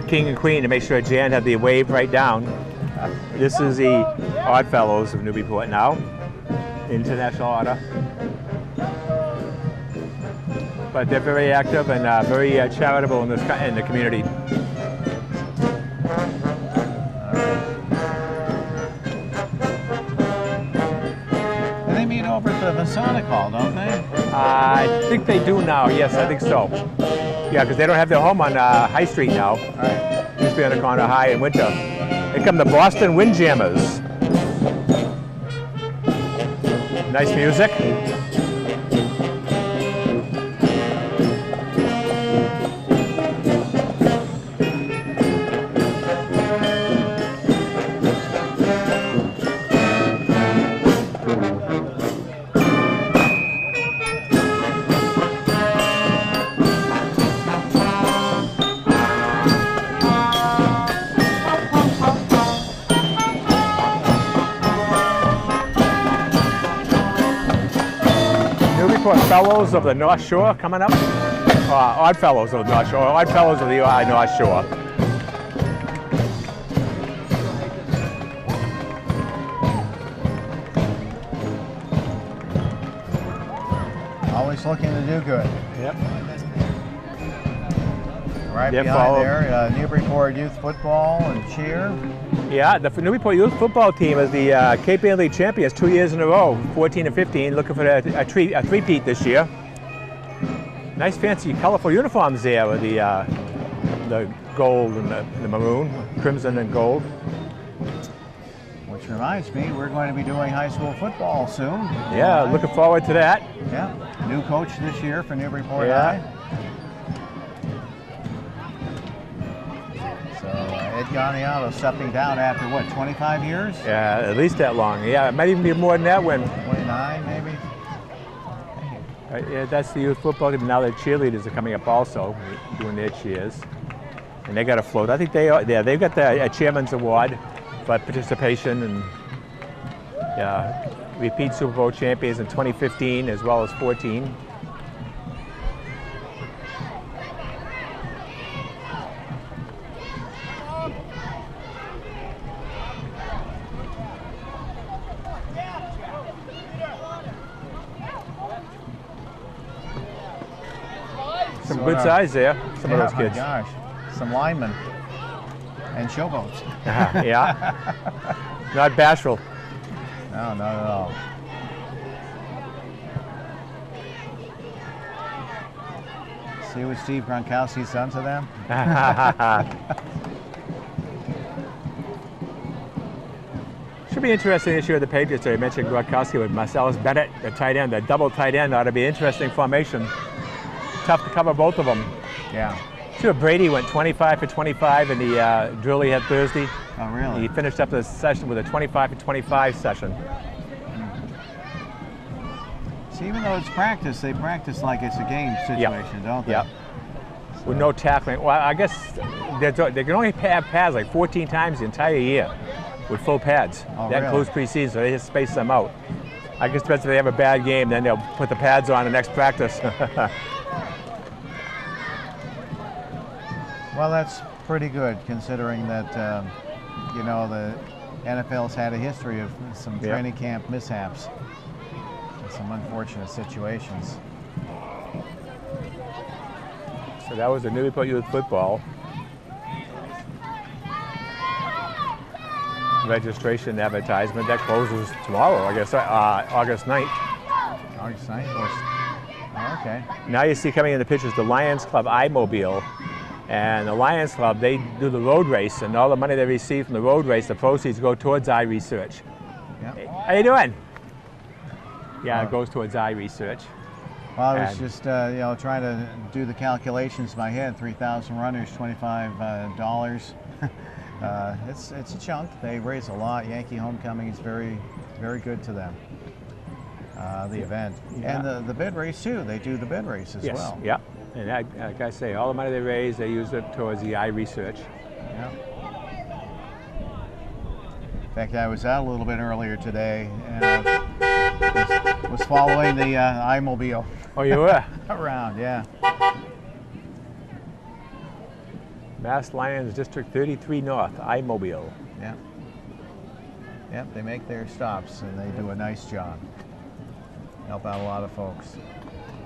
King and Queen to make sure Jan had the wave right down. This is the Oddfellows of Newburyport now. International order. But they're very active and very charitable in the community. And they meet over at the Masonic Hall, don't they? I think they do now. Yes, I think so. Yeah, because they don't have their home on High Street now. All right. Used to be on the corner High in winter. Here come the Boston Windjammers. Nice music. Fellows of the North Shore coming up. Odd Fellows of the North Shore. Odd Fellows of the North Shore. Always looking to do good. Yep. Right behind there, Newburyport Youth Football and Cheer. Yeah, the Newburyport Youth Football team is the Cape Ann League champions 2 years in a row, 14 and 15, looking for a three-peat this year. Nice fancy colorful uniforms there with the gold and the maroon, crimson and gold. Which reminds me, we're going to be doing high school football soon. Yeah, looking forward to that. Yeah, new coach this year for Newburyport yeah. High. So Ed Ganiato stepping down after what, 25 years? Yeah, at least that long. Yeah, it might even be more than that when 29 maybe. Yeah, that's the youth football team. Now the cheerleaders are coming up also, doing their cheers, and they got a float. I think they are. Yeah, they've got the chairman's award for participation and repeat Super Bowl champions in 2015 as well as 14. some good size there. Some of those Oh my kids. gosh, some linemen and showboats. Yeah. Not bashful. No, not at all. See what Steve Gronkowski's done to them? Should be interesting this year with the Patriots. I mentioned Gronkowski with Marcellus Bennett, the tight end, the double tight end. Ought to be an interesting formation. Tough to cover both of them. Yeah. Sure, Brady went 25 for 25 in the drill he had Thursday. Oh, really? He finished up the session with a 25 for 25 session. See, even though it's practice, they practice like it's a game situation, don't they? Yep. With no tackling. Well, I guess they can only have pads like 14 times the entire year with full pads. Oh, that really? includes preseason, so they just space them out. I guess depends if they have a bad game, then they'll put the pads on the next practice. Well, that's pretty good considering that, you know, the NFL's had a history of some Yeah. training camp mishaps and some unfortunate situations. So that was the Newburyport Youth Football. Registration advertisement. That closes tomorrow, I guess, August 9th. August 9th? Oh, okay. Now you see coming in the pictures the Lions Club iMobile. And the Lions Club, they do the road race, and all the money they receive from the road race, the proceeds go towards eye research. Yep. How you doing? Yeah, Oh. it goes towards eye research. Well, I was And- just, you know, trying to do the calculations in my head. 3,000 runners, $25. It's a chunk. They raise a lot. Yankee Homecoming is very, very good to them. The event Yeah. and the bid race too. They do the bid race as well. Yeah. And like I say, all the money they raise, they use it towards the eye research. Yeah. In fact, I was out a little bit earlier today and was following the iMobile Oh, you were? around. Yeah. Mass Lions District 33 North, iMobile. Yeah. Yep, they make their stops and they do a nice job. Help out a lot of folks.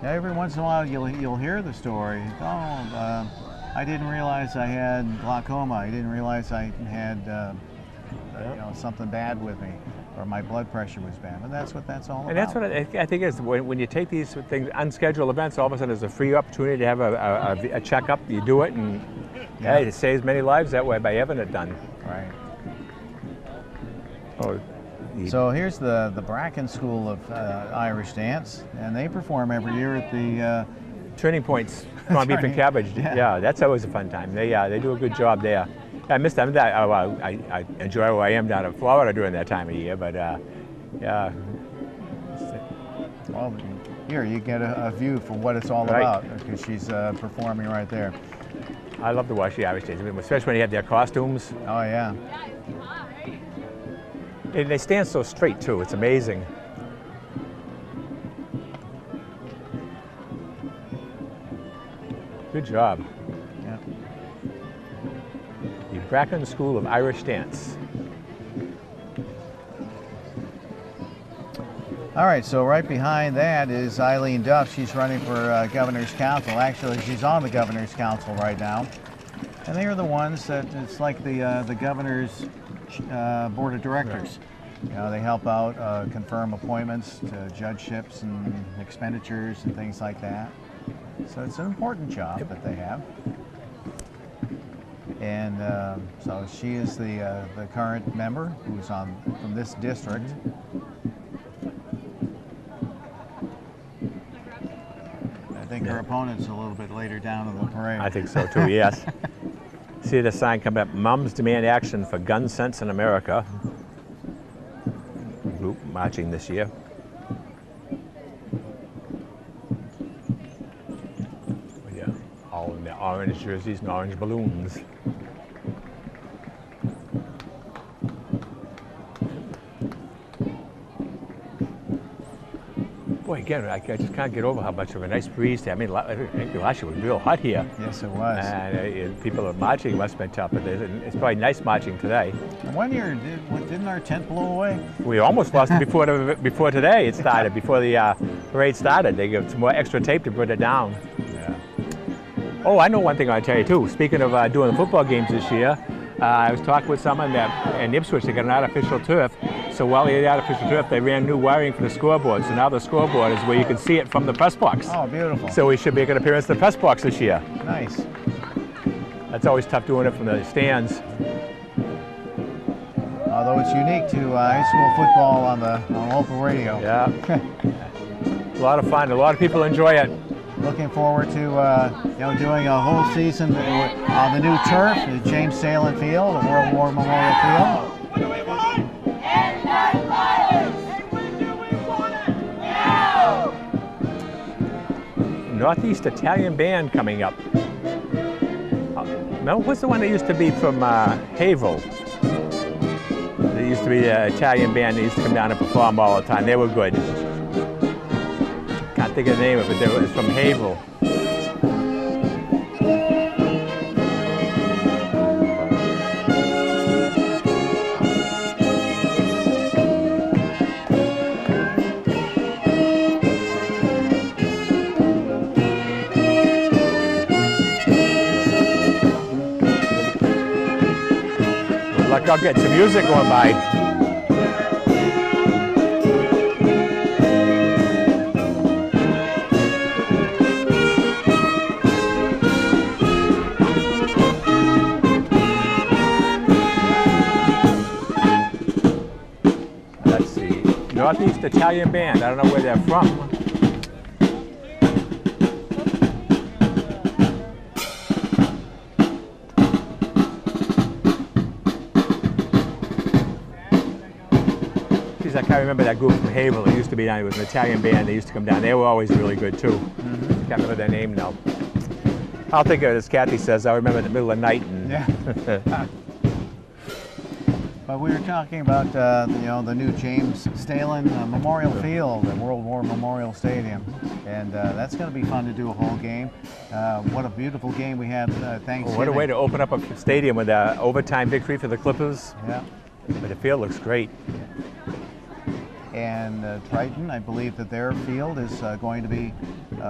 Now, every once in a while you'll hear the story. Oh, I didn't realize I had glaucoma. I didn't realize I had you know, something bad with me, or my blood pressure was bad. And that's what that's all about. And that's what I think is when you take these things, unscheduled events, all of a sudden there's a free opportunity to have a checkup. You do it, and Yeah. hey, it saves many lives that way by having it done. Right. Oh, So here's the Bracken School of Irish Dance, and they perform every year at the Turning Points, corned beef and Turning- cabbage. yeah. Yeah, that's always a fun time. They do a good job there. I missed them. I enjoy where I am down in Florida during that time of year, but yeah. well, here you get a view for what it's all Right. about, because she's performing right there. I love to watch the Irish Days, especially when you have their costumes. Oh yeah. And they stand so straight too. It's amazing. Good job. Yeah. The Bracken School of Irish Dance. All right, so right behind that is Eileen Duff. She's running for Governor's Council. Actually, she's on the Governor's Council right now. And they are the ones that, it's like the Governor's Board of Directors. You know, they help out confirm appointments to judgeships and expenditures and things like that. So it's an important job that they have. And so she is the current member who's from this district. I think her opponent's a little bit later down in the parade. I think so too, yes. See the sign coming up, Mums Demand Action for Gun Sense in America. Group marching this year. Yeah, all in their orange jerseys and orange balloons. Boy, again, I just can't get over how much of a nice breeze there. I mean, last year was real hot here. Yes, it was. And people are marching, it must have been tough, but it's probably nice marching today. One year, didn't our tent blow away? We almost lost it before today it started, before the parade started. They gave some more extra tape to put it down. Yeah. Oh, I know one thing I'll tell you too. Speaking of doing football games this year, I was talking with someone that in Ipswich they got an artificial turf. So while they had the artificial turf, they ran new wiring for the scoreboard. So now the scoreboard is where you can see it from the press box. Oh, beautiful. So we should make an appearance in the press box this year. Nice. That's always tough doing it from the stands. Although it's unique to high school football on local radio. Yeah. A lot of fun. A lot of people enjoy it. Looking forward to doing a whole season on the new turf, the James Salem Field, the World War Memorial Field. Northeast Italian Band coming up. No, what's the one that used to be from Haverhill? There used to be an Italian band that used to come down and perform all the time. They were good. Can't think of the name of it, but it was from Haverhill. I'll get some music going by. Let's see. Northeast Italian Band. I don't know where they're from. I can't remember that group from Haverhill. It used to be down. It was an Italian band. They used to come down. They were always really good too. Can't remember their name now. I'll think of it as Kathy says. I remember in the middle of the night. And yeah. But we were talking about the new James Stalin Memorial Field, the World War Memorial Stadium, and that's going to be fun to do a whole game. What a beautiful game we had Thanksgiving. What a way to open up a stadium with an overtime victory for the Clippers. Yeah. But the field looks great. And Triton, I believe that their field is going to be...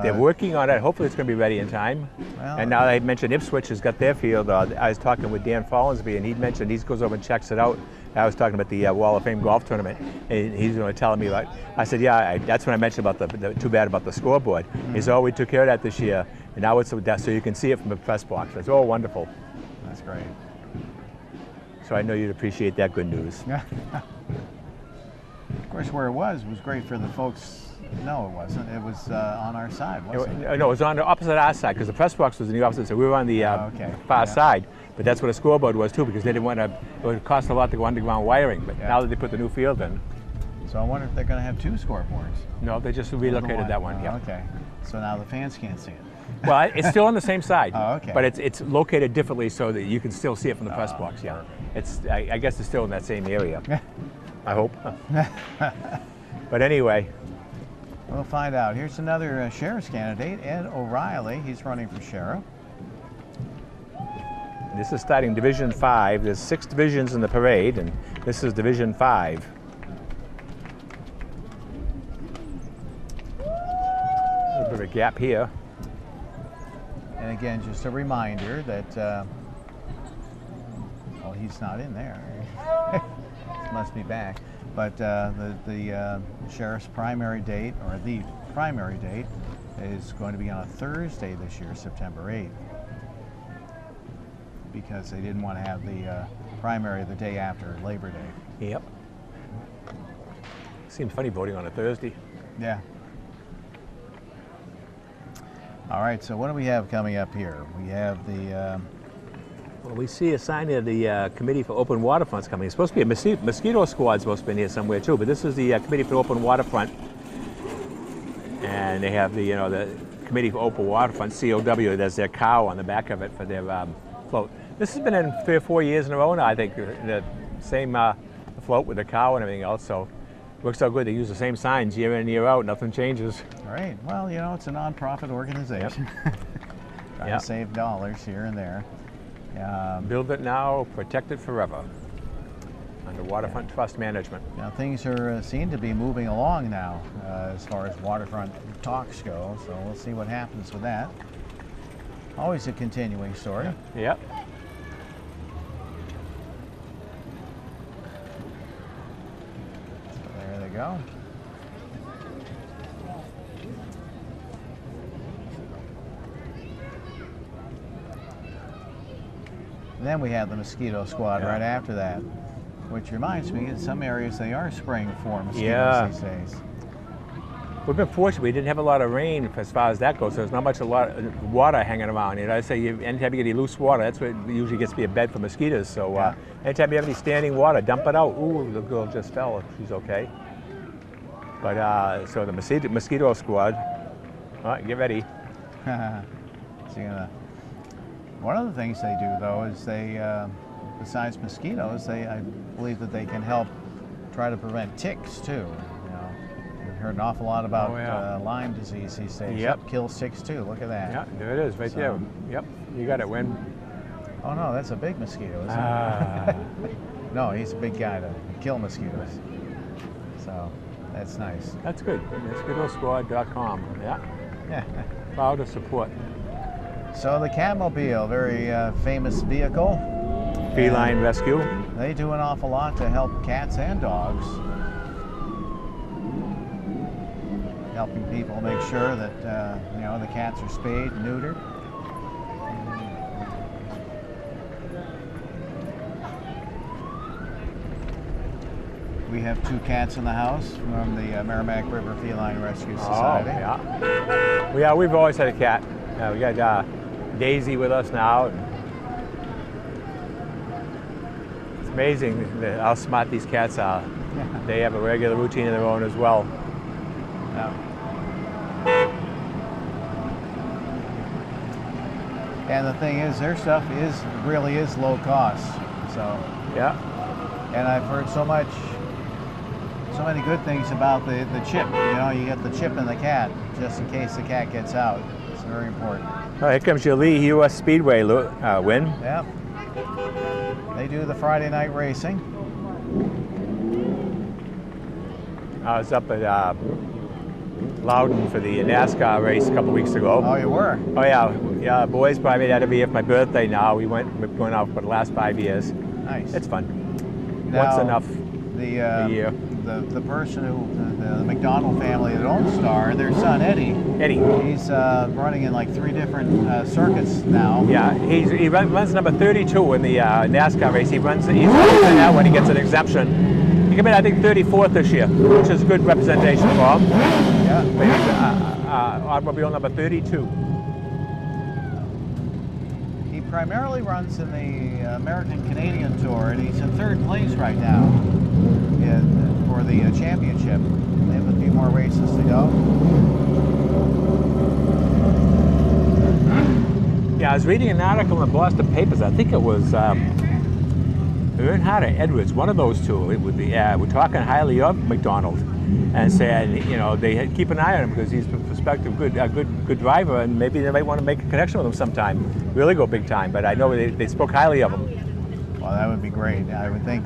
They're working on it. Hopefully it's going to be ready in time. Well, and now I mentioned Ipswich has got their field. I was talking with Dan Follensby, and he mentioned he goes over and checks it out. I was talking about the Wall of Fame golf tournament, and he's going to tell me about. I said, yeah, that's when I mentioned about the too bad about the scoreboard. He said, oh, we took care of that this year, and now it's so you can see it from the press box. That's all wonderful. That's great. So I know you'd appreciate that good news. Of course, where it was great for the folks. No, it wasn't. It was on our side, wasn't it? No, it was on the opposite our side, because the press box was on the opposite side. We were on the far side, but that's what a scoreboard was too, because they didn't want to. It would cost a lot to go underground wiring. But now that they put the new field in, so I wonder if they're going to have two scoreboards. No, they just relocated that one. Yeah. Okay. So now the fans can't see it. Well, it's still on the same side. Oh, okay. But it's located differently so that you can still see it from the press box. Yeah. It's. I guess it's still in that same area. I hope. But anyway. We'll find out. Here's another sheriff's candidate, Ed O'Reilly. He's running for sheriff. This is starting Division 5. There's 6 divisions in the parade, and this is Division 5. A little bit of a gap here. And again, just a reminder that, well, he's not in there. Must be back. But the sheriff's primary date, or the primary date, is going to be on a Thursday this year, September 8th, because they didn't want to have the primary the day after Labor Day. Yep. Seems funny voting on a Thursday. Yeah. All right, so what do we have coming up here? We have the... Well, we see a sign of the Committee for Open Waterfronts coming. It's supposed to be a mosquito squad supposed to be in here somewhere too, but this is the Committee for Open Waterfront, and they have the the Committee for Open Waterfront (COW). There's their cow on the back of it for their float. This has been in 3 or 4 years in a row now. I think the same float with the cow and everything else. So it looks so good. They use the same signs year in year out. Nothing changes. All right. Well, it's a non-profit organization. Yep. Trying to save dollars here and there. Build it now, protect it forever. Under Waterfront Trust Management. Now things are seem to be moving along now as far as waterfront talks go, so we'll see what happens with that. Always a continuing story. Yep. So there they go. And then we have the mosquito squad right after that, which reminds me, in some areas they are spraying for mosquitoes these days. We've been fortunate. We didn't have a lot of rain as far as that goes, so there's not much a lot of water hanging around. You know, I say anytime you get any loose water, that's what usually gets to be a bed for mosquitoes. So anytime you have any standing water, dump it out. Ooh, the girl just fell. She's okay. But so the mosquito squad. All right, get ready. One of the things they do, though, is they, besides mosquitoes, I believe that they can help try to prevent ticks too. You know, we've heard an awful lot about Lyme disease these days. Yep, kills ticks too. Look at that. Yeah, there it is, right there. Yep, you got it, Win. Oh no, that's a big mosquito, isn't it? No, he's a big guy to kill mosquitoes. So that's nice. That's good. Mosquitosquad.com. Yeah. Proud to support. So the Catmobile, very famous vehicle. Feline rescue. They do an awful lot to help cats and dogs. Helping people make sure that you know, the cats are spayed and neutered. We have 2 cats in the house from the Merrimack River Feline Rescue Society. Oh, yeah. We've always had a cat. We got Daisy with us now. It's amazing how smart these cats are. They have a regular routine of their own as well. And the thing is, their stuff really is low cost. So and I've heard so many good things about the chip. You know, you get the chip in the cat just in case the cat gets out. It's very important. Oh, here comes your Lee U.S. Speedway win. Yeah. They do the Friday night racing. I was up at Loudon for the NASCAR race a couple weeks ago. Oh, you were? Oh, yeah. Boys probably had every year for my birthday now. We've been going out for the last 5 years. Nice. It's fun. Now, once enough a year. The person the McDonald family that owns Star, their son Eddie. He's running in like 3 different circuits now. Yeah, he runs number 32 in the NASCAR race. He's running that when he gets an exemption. He came in, I think, 34th this year, which is good representation for him. Yeah. But he's automobile number 32. He primarily runs in the American-Canadian Tour, and he's in 3rd place right now for the championship. They have a few more races to go. Yeah, I was reading an article in the Boston papers. I think it was Earnhardt or Edwards, one of those two. It would be. We're talking highly of McDonald, and said, you know, they keep an eye on him because he's a prospective good driver, and maybe they might want to make a connection with him sometime. Really go big time. But I know they spoke highly of him. Well, that would be great. I would think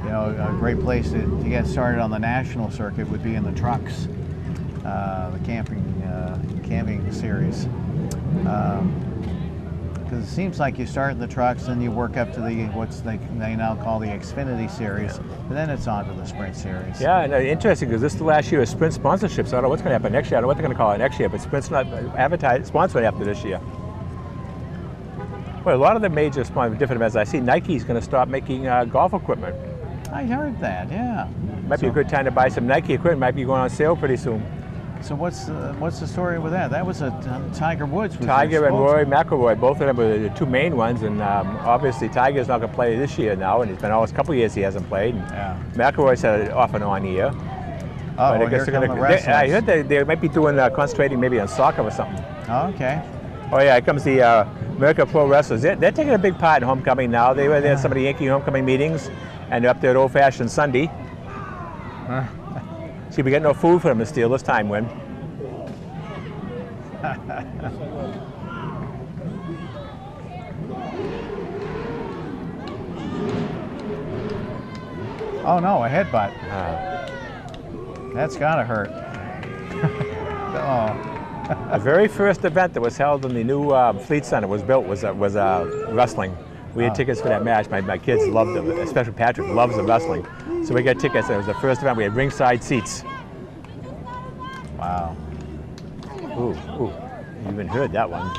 you know, a great place to get started on the national circuit would be in the trucks, the camping series. Because it seems like you start in the trucks and you work up to they now call the Xfinity series, and then it's on to the Sprint series. Yeah, and interesting because this is the last year of Sprint sponsorships. I don't know what's going to happen next year. I don't know what they're going to call it next year, but Sprint's not sponsored after this year. Well, a lot of the major different events. I see Nike's going to stop making golf equipment. I heard that, yeah. Might be a good time to buy some Nike equipment. Might be going on sale pretty soon. So what's the story with that? That was Tiger Woods. Tiger and Rory McIlroy, both of them were the 2 main ones, and obviously Tiger's not going to play this year now, and it's been almost a couple of years he hasn't played. Yeah. McIlroy's had it off and on year. Oh, well, here come the wrestlers. I heard they might be doing concentrating maybe on soccer or something. Oh, okay. Oh yeah, here comes the American Pro Wrestlers. They're taking a big part in homecoming now. They were there at some of the Yankee homecoming meetings, and they're up there at Old Fashioned Sunday. See, we got no food for them to steal this time, Win. Oh no, a headbutt. That's gotta hurt. Oh. The very first event that was held in the new Fleet Center was built was wrestling. We had tickets for that match. My kids loved it, especially Patrick loves the wrestling. So we got tickets. It was the first event. We had ringside seats. Wow. Ooh, ooh. You even heard that one.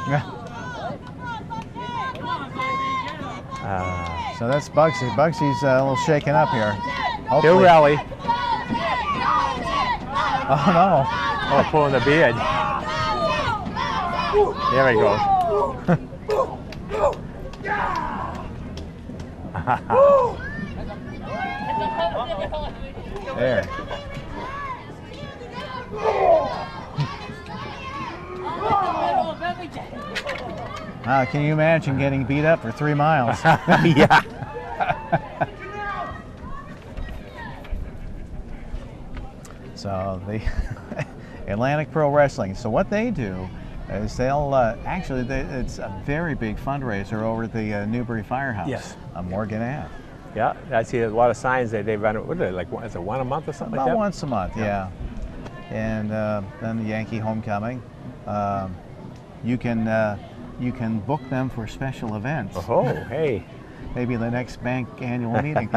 So that's Bugsy. Bugsy's a little shaken up here. He'll Hopefully. rally. Oh no. Oh, pulling the beard. There he goes. There. Can you imagine getting beat up for 3 miles? Yeah. So the Atlantic Pro Wrestling. So what they do is they'll it's a very big fundraiser over at the Newbury Firehouse on Morgan Ave. Yeah, I see a lot of signs that they run. What are they, like? Is it one a month or something About like that? once a month, yeah. And then the Yankee homecoming. You can book them for special events. Oh, hey. Maybe the next bank annual meeting.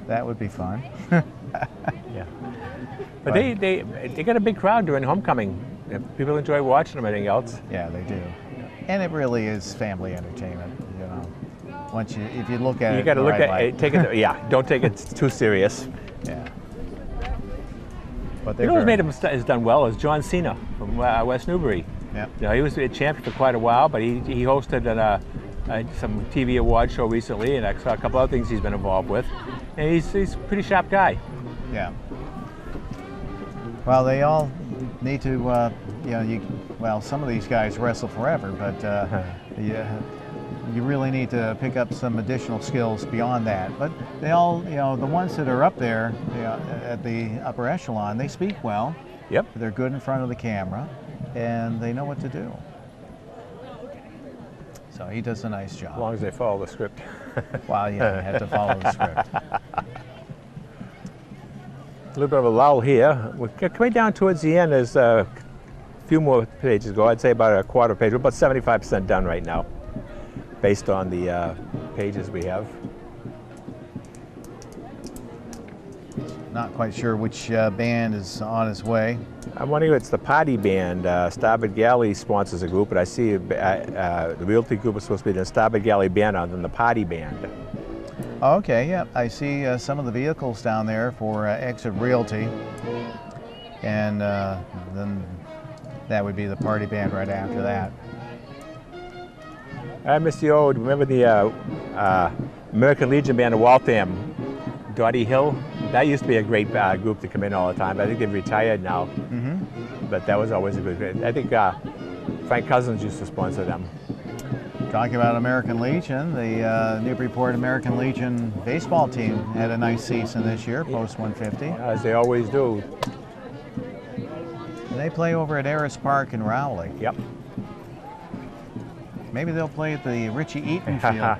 That would be fun. Yeah. But they got a big crowd during homecoming. People enjoy watching them. Anything else? Yeah, they do. And it really is family entertainment. You know, if you look at it, You got to in the look right at light. it. Take it. Yeah. Don't take it too serious. Yeah. But You know who's made him has done well is John Cena from West Newbury. Yeah. You know, he was a champion for quite a while, but he hosted some TV award show recently, and I saw a couple other things he's been involved with. And he's a pretty sharp guy. Yeah. Well, they all need to, well, some of these guys wrestle forever, but you really need to pick up some additional skills beyond that. But they all, the ones that are up there at the upper echelon, they speak well. Yep. They're good in front of the camera, and they know what to do. So he does a nice job. As long as they follow the script. Well, yeah, you have to follow the script. A little bit of a lull here. We're coming down towards the end. There's a few more pages to go. I'd say about a quarter page. We're about 75% done right now, based on the pages we have. Not quite sure which band is on its way. I'm wondering if it's the Party Band. Starboard Galley sponsors a group, but I see the Realty Group is supposed to be the Starboard Galley Band other than the Party Band. Okay, yeah, I see some of the vehicles down there for Exit Realty, and then that would be the Party Band right after that. I miss the old, remember the American Legion Band of Waltham, Dottie Hill? That used to be a great group to come in all the time. I think they've retired now, but that was always a good. I think Frank Cousins used to sponsor them. Talking about American Legion, the Newburyport American Legion baseball team had a nice season this year, post 150. As they always do. And they play over at Harris Park in Rowley. Yep. Maybe they'll play at the Richie Eaton field.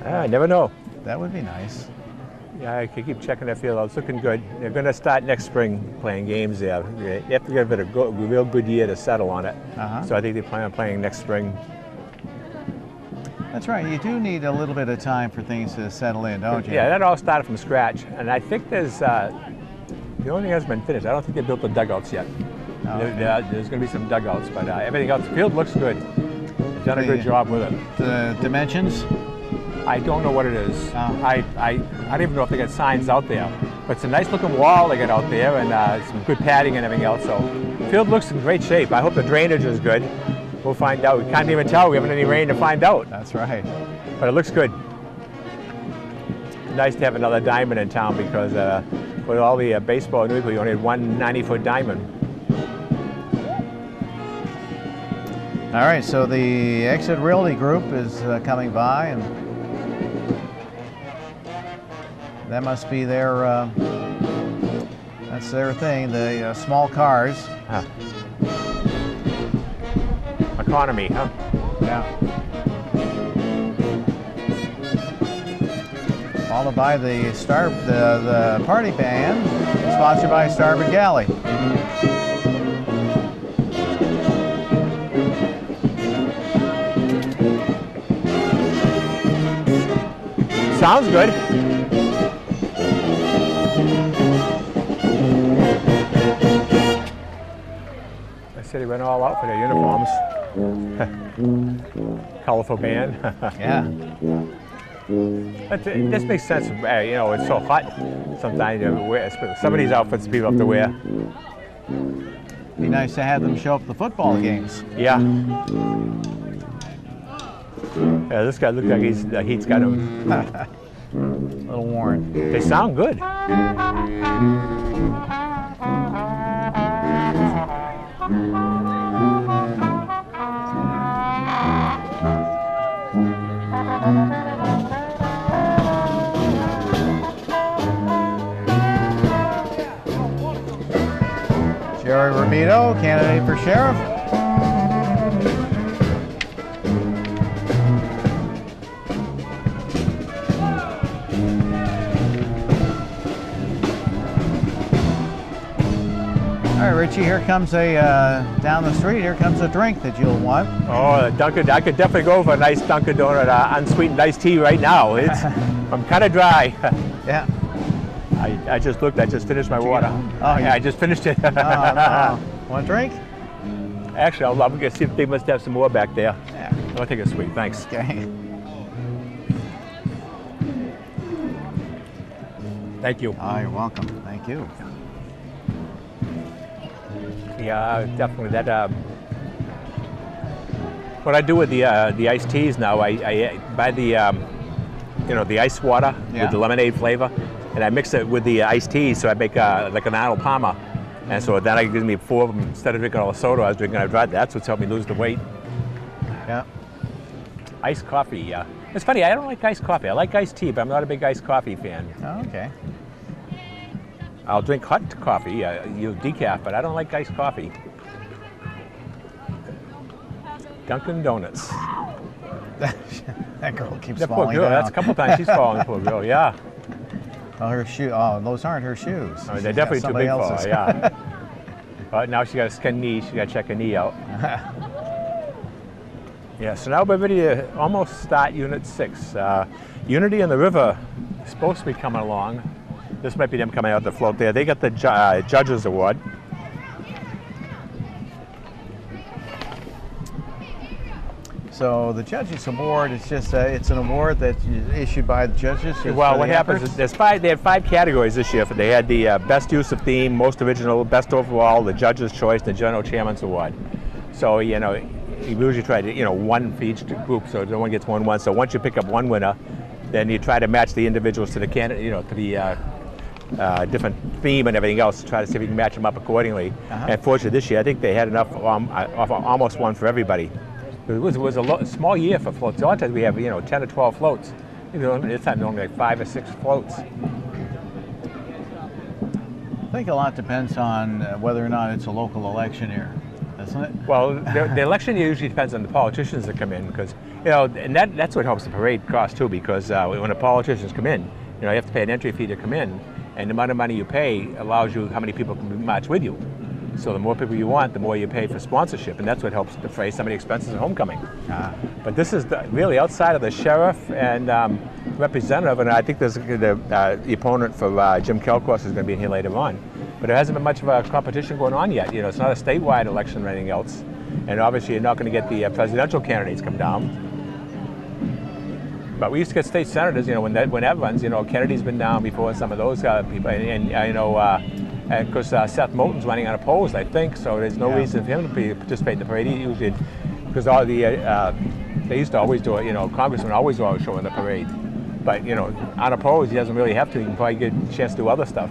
I never know. That would be nice. Yeah, I could keep checking that field out. It's looking good. They're going to start next spring playing games there. They have to give it a real good year to settle on it. So I think they plan on playing next spring. That's right. You do need a little bit of time for things to settle in, don't you? Yeah, that all started from scratch. And I think there's, the only thing that's been finished, I don't think they built the dugouts yet. There's going to be some dugouts, but everything else, the field looks good. They've done a good job with it. The dimensions? I don't know what it is. I don't even know if they got signs out there. But it's a nice looking wall they got out there, and some good padding and everything else. So the field looks in great shape. I hope the drainage is good. We'll find out. We can't even tell. We haven't any rain to find out. That's right. But it looks good. Nice to have another diamond in town because with all the baseball in Newburyport, you only had one 90-foot diamond. All right, so the Exit Realty Group is coming by, and that must be their, that's their thing, the small cars. Economy, huh? Yeah. followed by the party band, sponsored by Starboard Galley. Sounds good. I said he went all out for their uniforms. Colorful band. Yeah. But this makes sense. You know, it's so hot. Sometimes some of these outfits people have to wear. Be nice to have them show up at the football games. Yeah. Yeah, this guy looks like the heat's got him. A little worn. They sound good. Jerry Romito, candidate for sheriff. All right, Richie, here comes down the street, here comes a drink that you'll want. Oh, Dunkin', I could definitely go for a nice Dunkin' Donut unsweetened iced tea right now. I'm kind of dry. Yeah. I just finished my water. Oh, yeah, I just finished it. No. Want a drink? Actually, I'm going to see if they must have some more back there. Yeah. I'll take a sweet, thanks. Okay. Thank you. Oh, you're welcome. Thank you. Yeah, definitely. That what I do with the iced teas now, I buy the the ice water with the lemonade flavor, and I mix it with the iced tea, so I make like an Arnold Palmer, and so then I gives me 4 of them instead of drinking all the soda I was drinking. That's what's helped me lose the weight. Yeah. Iced coffee, yeah. It's funny, I don't like iced coffee. I like iced tea, but I'm not a big iced coffee fan. Oh, okay. I'll drink hot coffee, decaf, but I don't like iced coffee. Dunkin' Donuts. That girl keeps That poor falling girl, down. that's a couple times she's fallen, poor girl, yeah. Oh, her shoe. Oh, those aren't her shoes. I mean, She's they're got definitely too somebody big for else's. her, yeah. But now she got a skin knee, she got to check her knee out. Yeah, so now we're ready to almost start Unit 6. Unity and the River is supposed to be coming along. This might be them coming out the float there. They got the Judges Award. So the Judges Award is just it's an award that's issued by the judges. Well, what happens is they had 5 categories this year. They had the Best Use of Theme, Most Original, Best Overall, the Judges' Choice, and the General Chairman's Award. So, you usually try to, one for each group, so no one gets 1-1. So once you pick up one winner, then you try to match the individuals to the candidate, to the different theme and everything else to try to see if you can match them up accordingly. And fortunately this year, I think they had enough, almost one for everybody. It was a small year for floats. A lot of times we have, 10 or 12 floats. This time only like 5 or 6 floats. I think a lot depends on whether or not it's a local election year, doesn't it? Well, the election year usually depends on the politicians that come in, because, and that's what helps the parade cost too, because when the politicians come in, you have to pay an entry fee to come in, and the amount of money you pay allows you how many people can march with you. So the more people you want, the more you pay for sponsorship, and that's what helps defray some of the expenses of homecoming. But this is really outside of the sheriff and representative, and I think there's the opponent for Jim Kelcourse is going to be in here later on. But there hasn't been much of a competition going on yet. It's not a statewide election or anything else, and obviously you're not going to get the presidential candidates come down. But we used to get state senators, when that runs. Kennedy's been down before, some of those people, and of course, Seth Moulton's running unopposed, I think, so there's no reason for him to participate in the parade. He usually, because all they used to always do it, Congressmen always show in the parade. But, unopposed, he doesn't really have to. He can probably get a chance to do other stuff.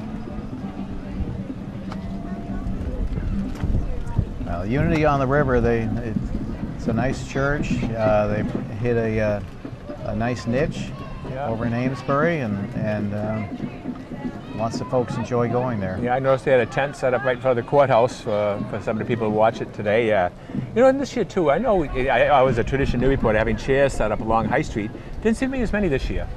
Well, Unity on the River, it's a nice church. They hit a nice niche over in Amesbury, and lots of folks enjoy going there. Yeah, I noticed they had a tent set up right in front of the courthouse for some of the people who watch it today. You know, and this year too, I know I was a tradition in Newburyport having chairs set up along High Street. Didn't seem to be as many this year.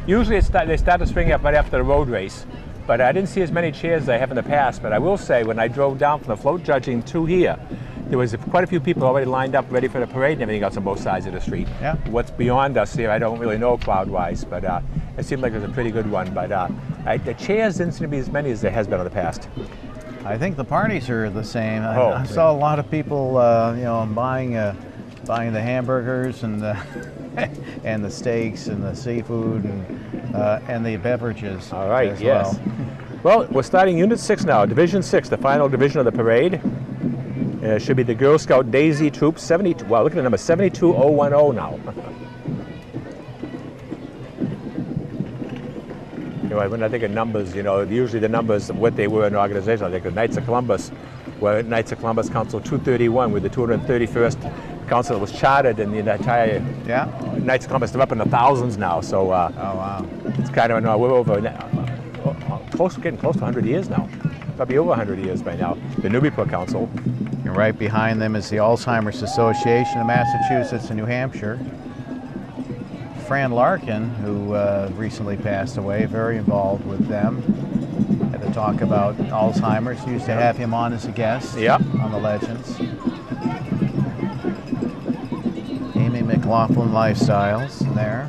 Usually they start to spring up right after the road race, but I didn't see as many chairs as I have in the past. But I will say, when I drove down from the float judging to here, there was quite a few people already lined up, ready for the parade and everything else on both sides of the street. Yeah. What's beyond us here, I don't really know crowd-wise, but it seemed like it was a pretty good one. But the chairs didn't seem to be as many as there has been in the past. I think the parties are the same. Oh, I saw a lot of people, you know, buying the hamburgers and the and the steaks and the seafood and the beverages. All right. as Yes. well. Well, we're starting Unit 6 now, Division 6, the final division of the parade. It should be the Girl Scout Daisy Troop 72. Well, look at the number 72010 now. You know, when I think of numbers, you know, usually the numbers of what they were in the organization. I think the Knights of Columbus were Knights of Columbus Council 231, with the 231st council that was chartered in the entire Knights of Columbus. They're up in the thousands now, so Oh wow. it's kind of, we're over, getting close to 100 years now. Probably over 100 years by now. The Newburyport Council. And right behind them is the Alzheimer's Association of Massachusetts and New Hampshire. Fran Larkin, who recently passed away, very involved with them. Had to talk about Alzheimer's. Used to have him on as a guest on the Legends. Amy McLaughlin Lifestyles there.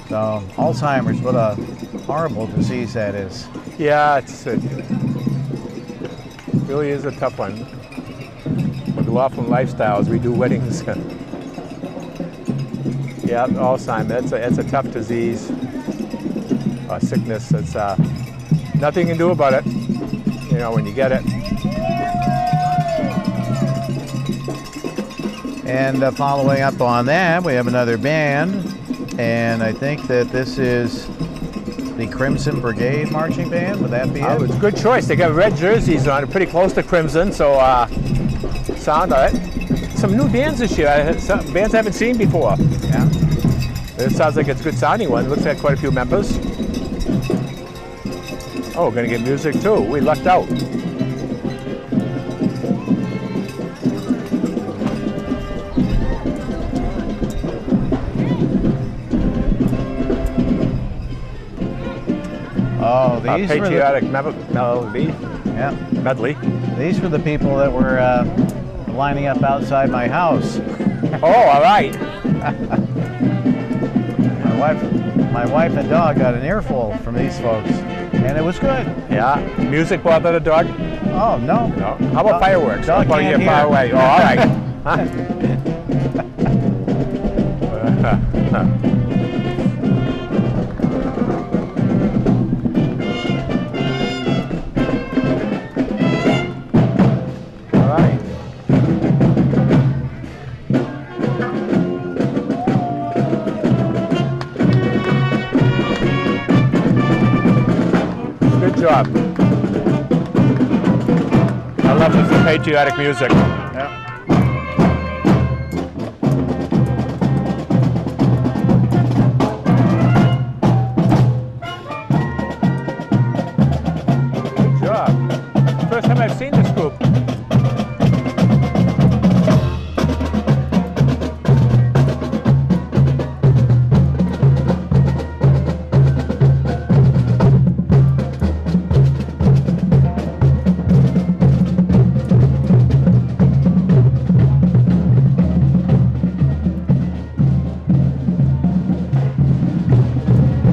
So Alzheimer's, what a horrible disease that is. Yeah, it really is a tough one. McLaughlin Lifestyles, we do weddings. Yeah, Alzheimer's, that's a tough disease, sickness. It's nothing you can do about it, you know, when you get it. And following up on that, we have another band, and I think that this is the Crimson Brigade Marching Band. Would that be it? It's a good choice. They got red jerseys on, pretty close to Crimson, so sound of it. Some new bands this year, some bands I haven't seen before. Yeah. It sounds like it's a good sounding one. Looks like quite a few members. Oh, we're gonna get music too. We lucked out. Oh, these were patriotic melody. Yeah. Medley. These were the people that were lining up outside my house. Oh, all right. My wife and dog got an earful from these folks, and it was good. Yeah. Music bother the dog? Oh, no. No. How about fireworks? Dog How about can't you far hear. away? Oh, all right. All right. Good job. I love this patriotic music. Yeah. Good job. First time I've seen this group.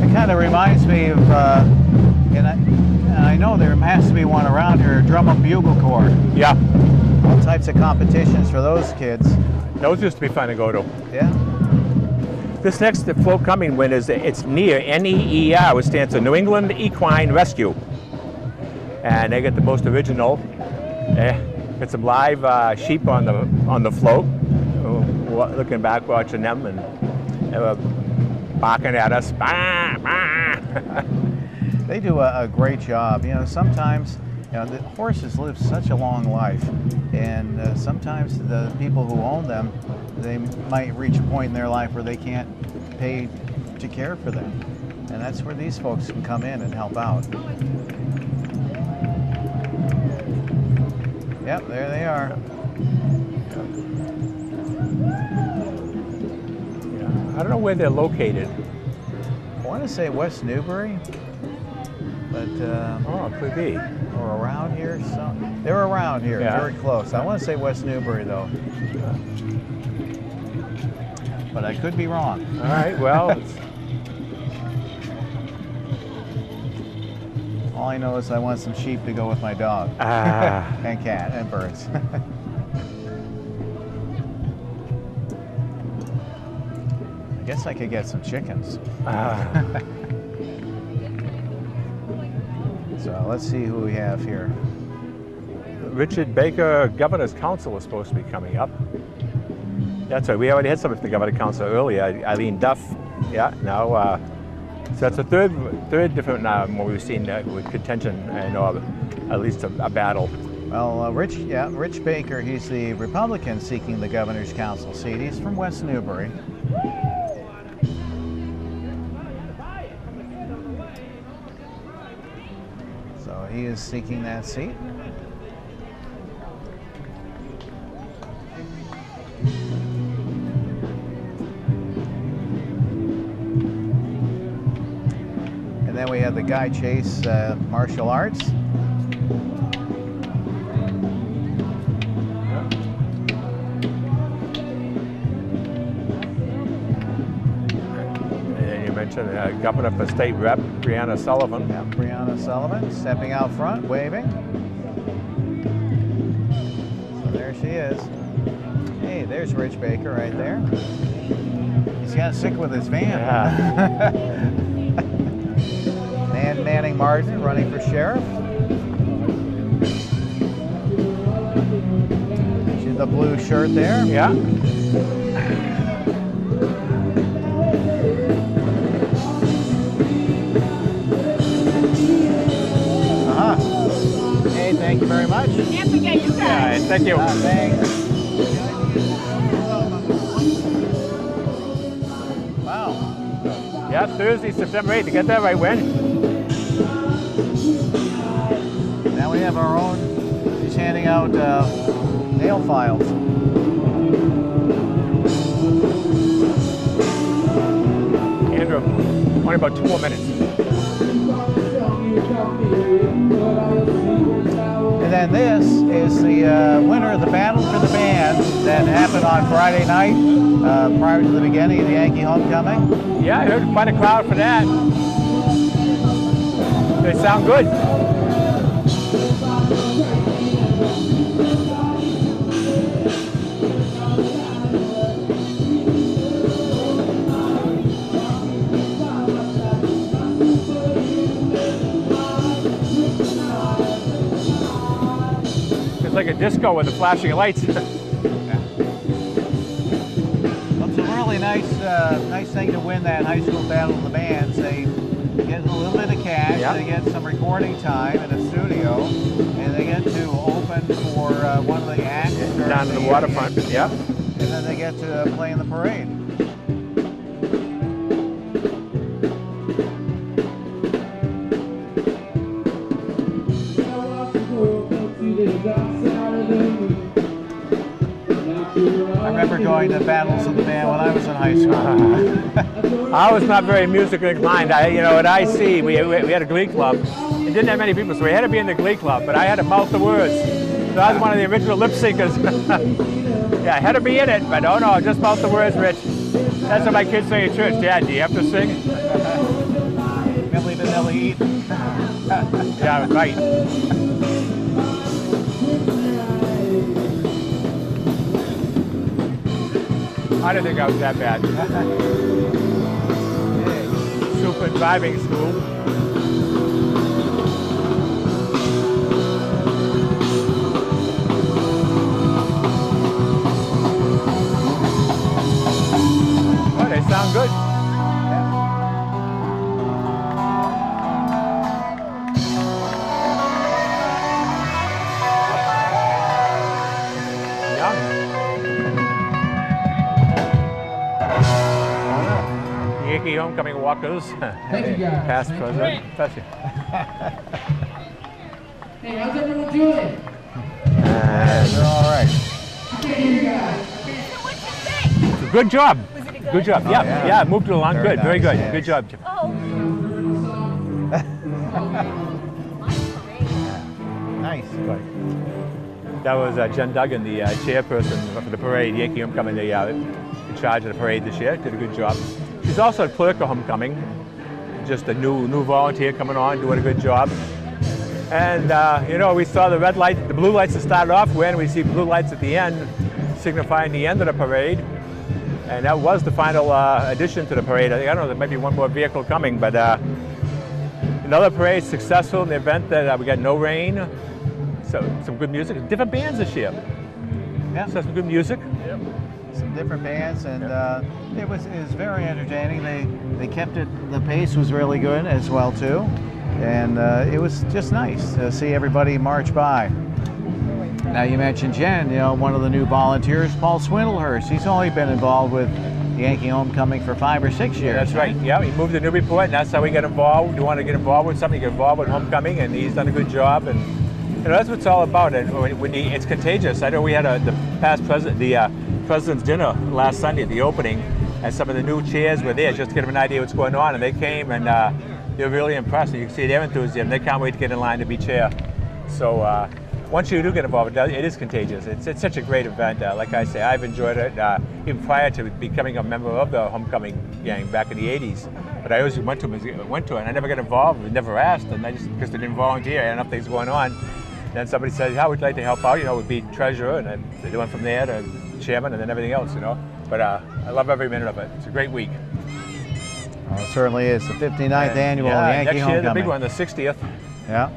It kind of reminds me of, and I know there has to be one around here, Drum and Bugle Corps. Yeah. All types of competitions for those kids. Those used to be fun to go to. Yeah. This next float coming win is it's NEER, N-E-E-R, which stands for New England Equine Rescue. And they get the most original. Get some live sheep on the float. Looking back, watching them, and they were barking at us. Bah, bah. They do a great job. You know, sometimes, you know, the horses live such a long life, and sometimes the people who own them, they might reach a point in their life where they can't pay to care for them. And that's where these folks can come in and help out. Yep, there they are. Yeah. I don't know where they're located. I want to say West Newbury, but Oh, it could be. or around here. So they're around here, Yeah. very close. I want to say West Newbury though, but I could be wrong. All right, well, All I know is I want some sheep to go with my dog and cat and birds. I guess I could get some chickens. So let's see who we have here. Richard Baker, Governor's Council is supposed to be coming up. That's right, we already had somebody at the Governor's Council earlier, Eileen Duff. Yeah, now, so that's the third different one we've seen with contention, and at least a battle. Well, Rich Baker, he's the Republican seeking the Governor's Council seat. He's from West Newbury. So he is seeking that seat. And then we have the Guy Chase Martial Arts. Governor for State Rep, Brianna Sullivan. Yeah, Brianna Sullivan stepping out front, waving. So there she is. Hey, there's Rich Baker right there. He's got sick with his van. Yeah. Manning Martin running for sheriff. She's the blue shirt there. Yeah. Hey, thank you very much. Can't forget you guys. Thank you. Thanks. Wow. Yeah, Thursday, September 8th. You get that right, when? Now we have our own, he's handing out nail files. Andrew, only about 2 more minutes. And then this is the winner of the Battle for the Band that happened on Friday night prior to the beginning of the Yankee homecoming. Yeah, I heard quite a crowd for that. They sound good. It's like a disco with the flashing lights. Well, it's a really nice thing to win that high school Battle of the Bands. They get a little bit of cash, Yeah. they get some recording time in a studio, and they get to open for one of the acts. Down to the waterfront, yeah. And then they get to play in the parade. I remember going to Battles of the Band when I was in high school. I was not very musically inclined. At IC, we had a glee club. It didn't have many people, so we had to be in the glee club, but I had to mouth the words. So I was one of the original lip syncers. Yeah, I had to be in it, but oh no, just mouth the words, Rich. That's what my kids say at church. Dad, do you have to sing? Millie Vanilli Eaton. Yeah, right. I didn't think I was that bad. Super driving school. Oh, they sound good. homecoming walkers. Thank you, guys. Past, Thank you. present. Bless you. Hey, how's everyone doing? You're all right. Good job. Was it a good? Good job. Yeah, yeah. yeah. Moved it along. Very Good. Very nice, good. yes. Good job. Oh. Nice. That was Jen Duggan, the chairperson for the parade, Yankee Homecoming, in charge of the parade this year. Did a good job. She's also a clerk of Homecoming, just a new volunteer coming on, doing a good job. And you know, we saw the red light, the blue lights that started off when we see blue lights at the end, signifying the end of the parade. And that was the final addition to the parade. I don't know, there might be one more vehicle coming, but another parade successful in the event that we got no rain. So some good music, different bands this year. Yeah. So some good music. Yep. Some different bands, and it was very entertaining. They kept it. The pace was really good as well too, and it was just nice to see everybody march by. Now you mentioned Jen, you know, one of the new volunteers, Paul Swindlehurst. He's only been involved with Yankee Homecoming for 5 or 6 years. That's right. Yeah, he moved to Newburyport, and that's how we got involved. You want to get involved with something, you get involved with Homecoming, and he's done a good job. And you know, that's what it's all about. And it's contagious. I know we had the president's dinner last Sunday at the opening, and some of the new chairs were there just to get them an idea what's going on. And they came, and they were really impressed. You can see their enthusiasm. They can't wait to get in line to be chair. So once you do get involved, it is contagious. It's such a great event. Like I say, I've enjoyed it even prior to becoming a member of the Homecoming gang back in the 80s. But I always went to it, and I never got involved, never asked, and I just, because they didn't volunteer, I had enough things going on. Then somebody said, how would you like to help out? You know, would be treasurer, and then they went from there to chairman, and then everything else, you know. But I love every minute of it. It's a great week. Well, it certainly is. The 59th annual Yankee next year, Homecoming. the big one, the 60th. Yeah.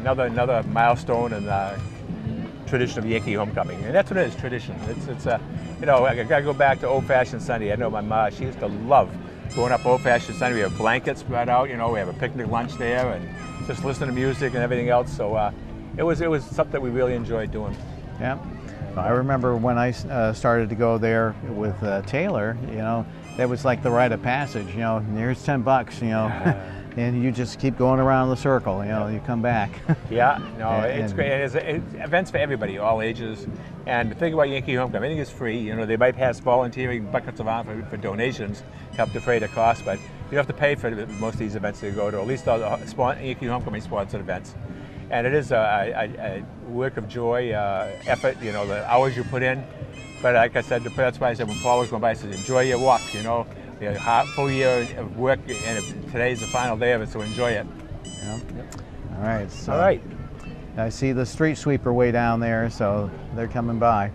Another milestone in the tradition of Yankee Homecoming, and that's what it is, tradition. It's you know, I gotta go back to old-fashioned Sunday. I know my mom, she used to love going up old-fashioned Sunday. We have blankets spread out, you know, we have a picnic lunch there, and just listen to music and everything else. So it was something that we really enjoyed doing. Yeah. I remember when I started to go there with Taylor, you know, that was like the rite of passage, you know, here's $10, you know, and you just keep going around the circle, you know, you come back. Yeah, no, it's great. It's events for everybody, all ages. And the thing about Yankee Homecoming, everything is free. You know, they might pass volunteering buckets of honor for donations to help defray the cost, but you don't have to pay for most of these events that you go to, at least all the Yankee Homecoming sponsored events. And it is a work of joy, effort, you know, the hours you put in. But like I said, that's why I said when Paul was going by, I said, enjoy your walk, you know. A full year of work, and today's the final day of it, so enjoy it. Yeah. All right. So all right. I see the street sweeper way down there, so they're coming by.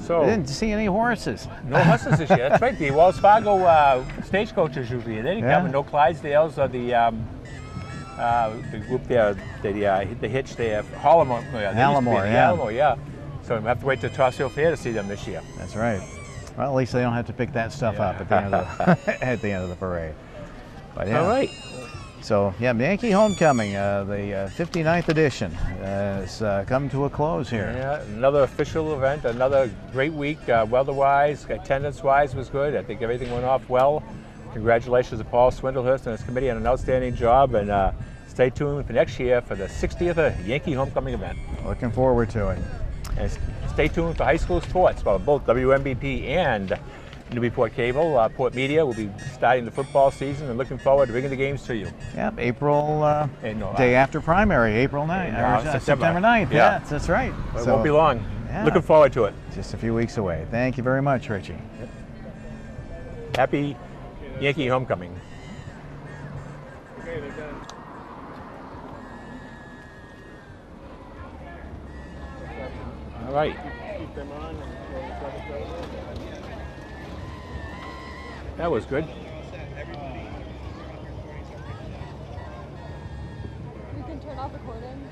So I didn't see any horses. No horses this year. That's right. The Wells Fargo stagecoaches usually. They didn't come. No Clydesdales or the group there, the hitch there, Hallamore. Hallamore, yeah. So we have to wait till Tosshill Fair to see them this year. That's right. Well, at least they don't have to pick that stuff up at the end of the, at the end of the parade. But yeah. All right. So yeah, Yankee Homecoming, the 59th edition, has come to a close here. Yeah, another official event, another great week, weather-wise, attendance-wise was good. I think everything went off well. Congratulations to Paul Swindlehurst and his committee on an outstanding job, and stay tuned for next year for the 60th Yankee Homecoming event. Looking forward to it. And stay tuned for high school sports, for both WMBP and Newburyport Cable. PortMedia will be starting the football season and looking forward to bringing the games to you. Yep, April, day after primary, April 9th, September 9th. Yeah, that's right. It won't be long. Yeah. Looking forward to it. Just a few weeks away. Thank you very much, Richie. Yep. Happy Yankee Homecoming. Okay, they're done. All right. Keep them on. That was good. We can turn off recording.